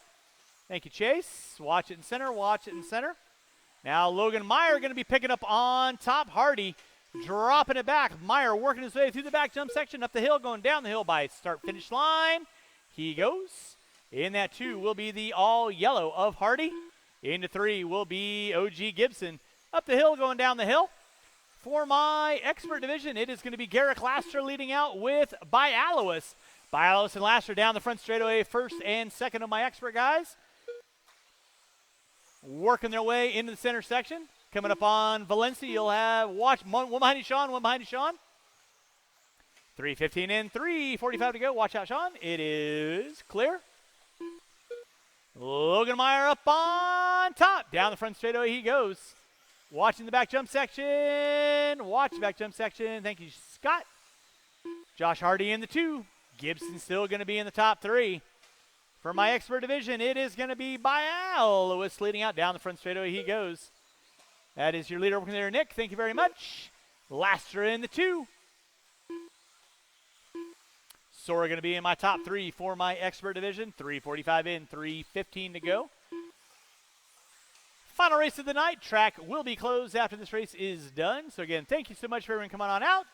Thank you, Chase. Watch it in center. Watch it in center. Now Logan Meyer going to be picking up on top. Hardy dropping it back. Meyer working his way through the back jump section, up the hill, going down the hill by start-finish line. He goes. In that 2 will be the all yellow of Hardy. Into 3 will be OG Gibson. Up the hill, going down the hill. For my expert division, it is going to be Garrick Laster leading out with Bialowis. Bialowis and Laster down the front straightaway, first and second of my expert guys. Working their way into the center section. Coming up on Valencia, you'll have one behind you, Sean, one behind you, Sean. 3:15 in, 3:45 to go. Watch out, Sean. It is clear. Logan Meyer up on top. Down the front straightaway he goes. Watching the back jump section. Watch the back jump section. Thank you, Scott. Josh Hardy in the 2. Gibson still going to be in the top 3. For my expert division, it is going to be Bialowis leading out. Down the front straightaway he goes. That is your leader working there, Nick. Thank you very much. Laster in the 2. Sora going to be in my top 3 for my expert division. 3:45 in, 3:15 to go. Final race of the night. Track will be closed after this race is done. So again, thank you so much for everyone coming on out.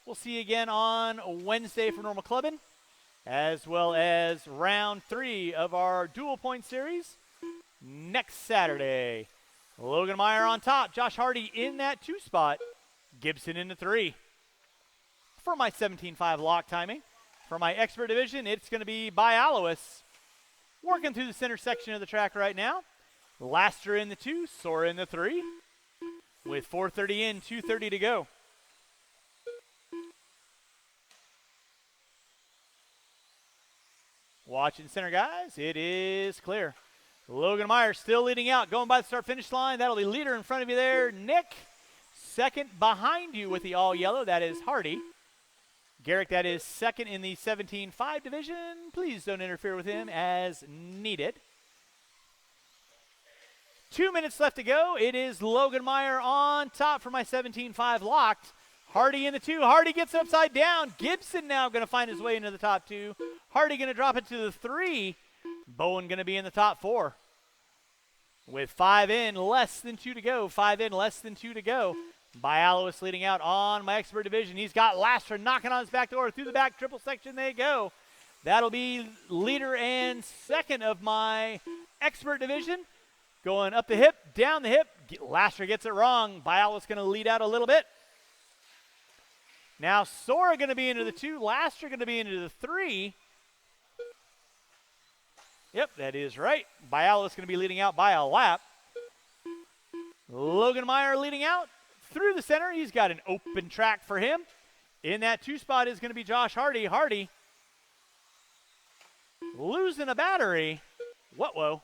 We'll see you again on Wednesday for normal clubbing, as well as round 3 of our dual point series next Saturday. Logan Meyer on top. Josh Hardy in that 2 spot. Gibson in the 3. For my 17.5 lock timing. For my expert division, it's going to be Bialowis. Working through the center section of the track right now. Laster in the 2. Sora in the 3. With 4:30 in, 2:30 to go. Watching center, guys. It is clear. Logan Meyer still leading out, going by the start-finish line. That'll be leader in front of you there, Nick. Second behind you with the all yellow, that is Hardy. Garrick, that is second in the 17.5 division. Please don't interfere with him as needed. 2 minutes left to go. It is Logan Meyer on top for my 17.5 locked. Hardy in the 2. Hardy gets it upside down. Gibson now going to find his way into the top 2. Hardy going to drop it to the 3. Bowen going to be in the top 4. With 5 in, less than 2 to go. 5 in, less than 2 to go. Bialowis leading out on my expert division. He's got Laster knocking on his back door. Through the back triple section they go. That'll be leader and second of my expert division. Going up the hip, down the hip. Laster gets it wrong. Bialowis going to lead out a little bit. Now Sora going to be into the 2. Laster going to be into the 3. Yep, that is right. Bialowis going to be leading out by a lap. Logan Meyer leading out through the center. He's got an open track for him. In that 2 spot is going to be Josh Hardy. Hardy losing a battery. Whoa.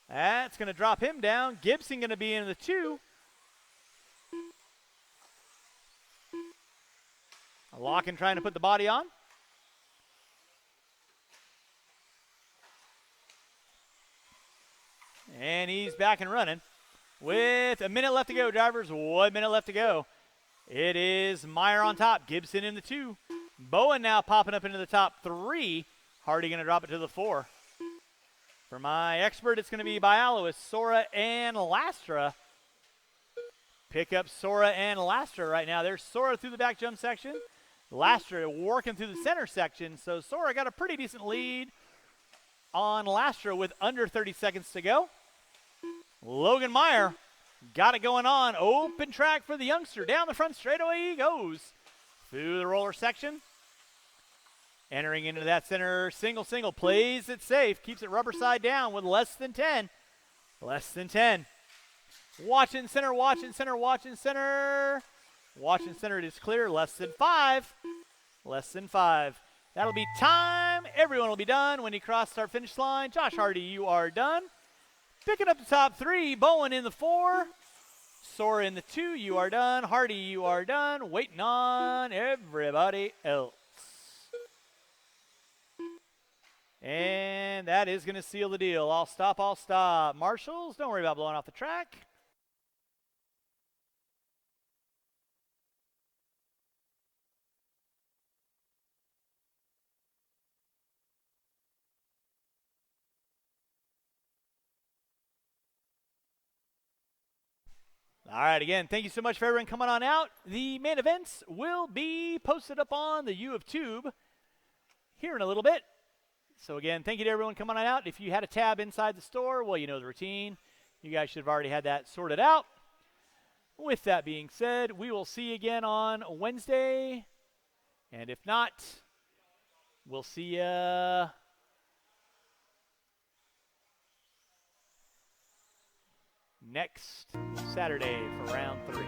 That's going to drop him down. Gibson going to be in the 2. Locken trying to put the body on. And he's back and running. With a minute left to go, drivers. 1 minute left to go. It is Meyer on top. Gibson in the 2. Bowen now popping up into the top 3. Hardy going to drop it to the 4. For my expert, it's going to be Bialois, Sora, and Lastra. Pick up Sora and Lastra right now. There's Sora through the back jump section. Lastra working through the center section. So Sora got a pretty decent lead on Lastra with under 30 seconds to go. Logan Meyer got it going on. Open track for the youngster. Down the front straightaway he goes. Through the roller section. Entering into that center single. Plays it safe. Keeps it rubber side down with less than 10. Less than 10. Watching center. Watching center. It is clear. Less than 5. Less than 5. That'll be time. Everyone will be done when you cross start finish line. Josh Hardy, you are done. Picking up the top 3. Bowen in the 4. Sora in the 2. You are done. Hardy, you are done. Waiting on everybody else. And that is going to seal the deal. I'll stop. Marshals, don't worry about blowing off the track. All right, again, thank you so much for everyone coming on out. The main events will be posted up on the U of Tube here in a little bit. So again, thank you to everyone coming on out. If you had a tab inside the store, well, you know the routine. You guys should have already had that sorted out. With that being said, we will see you again on Wednesday. And if not, we'll see you next Saturday for round 3.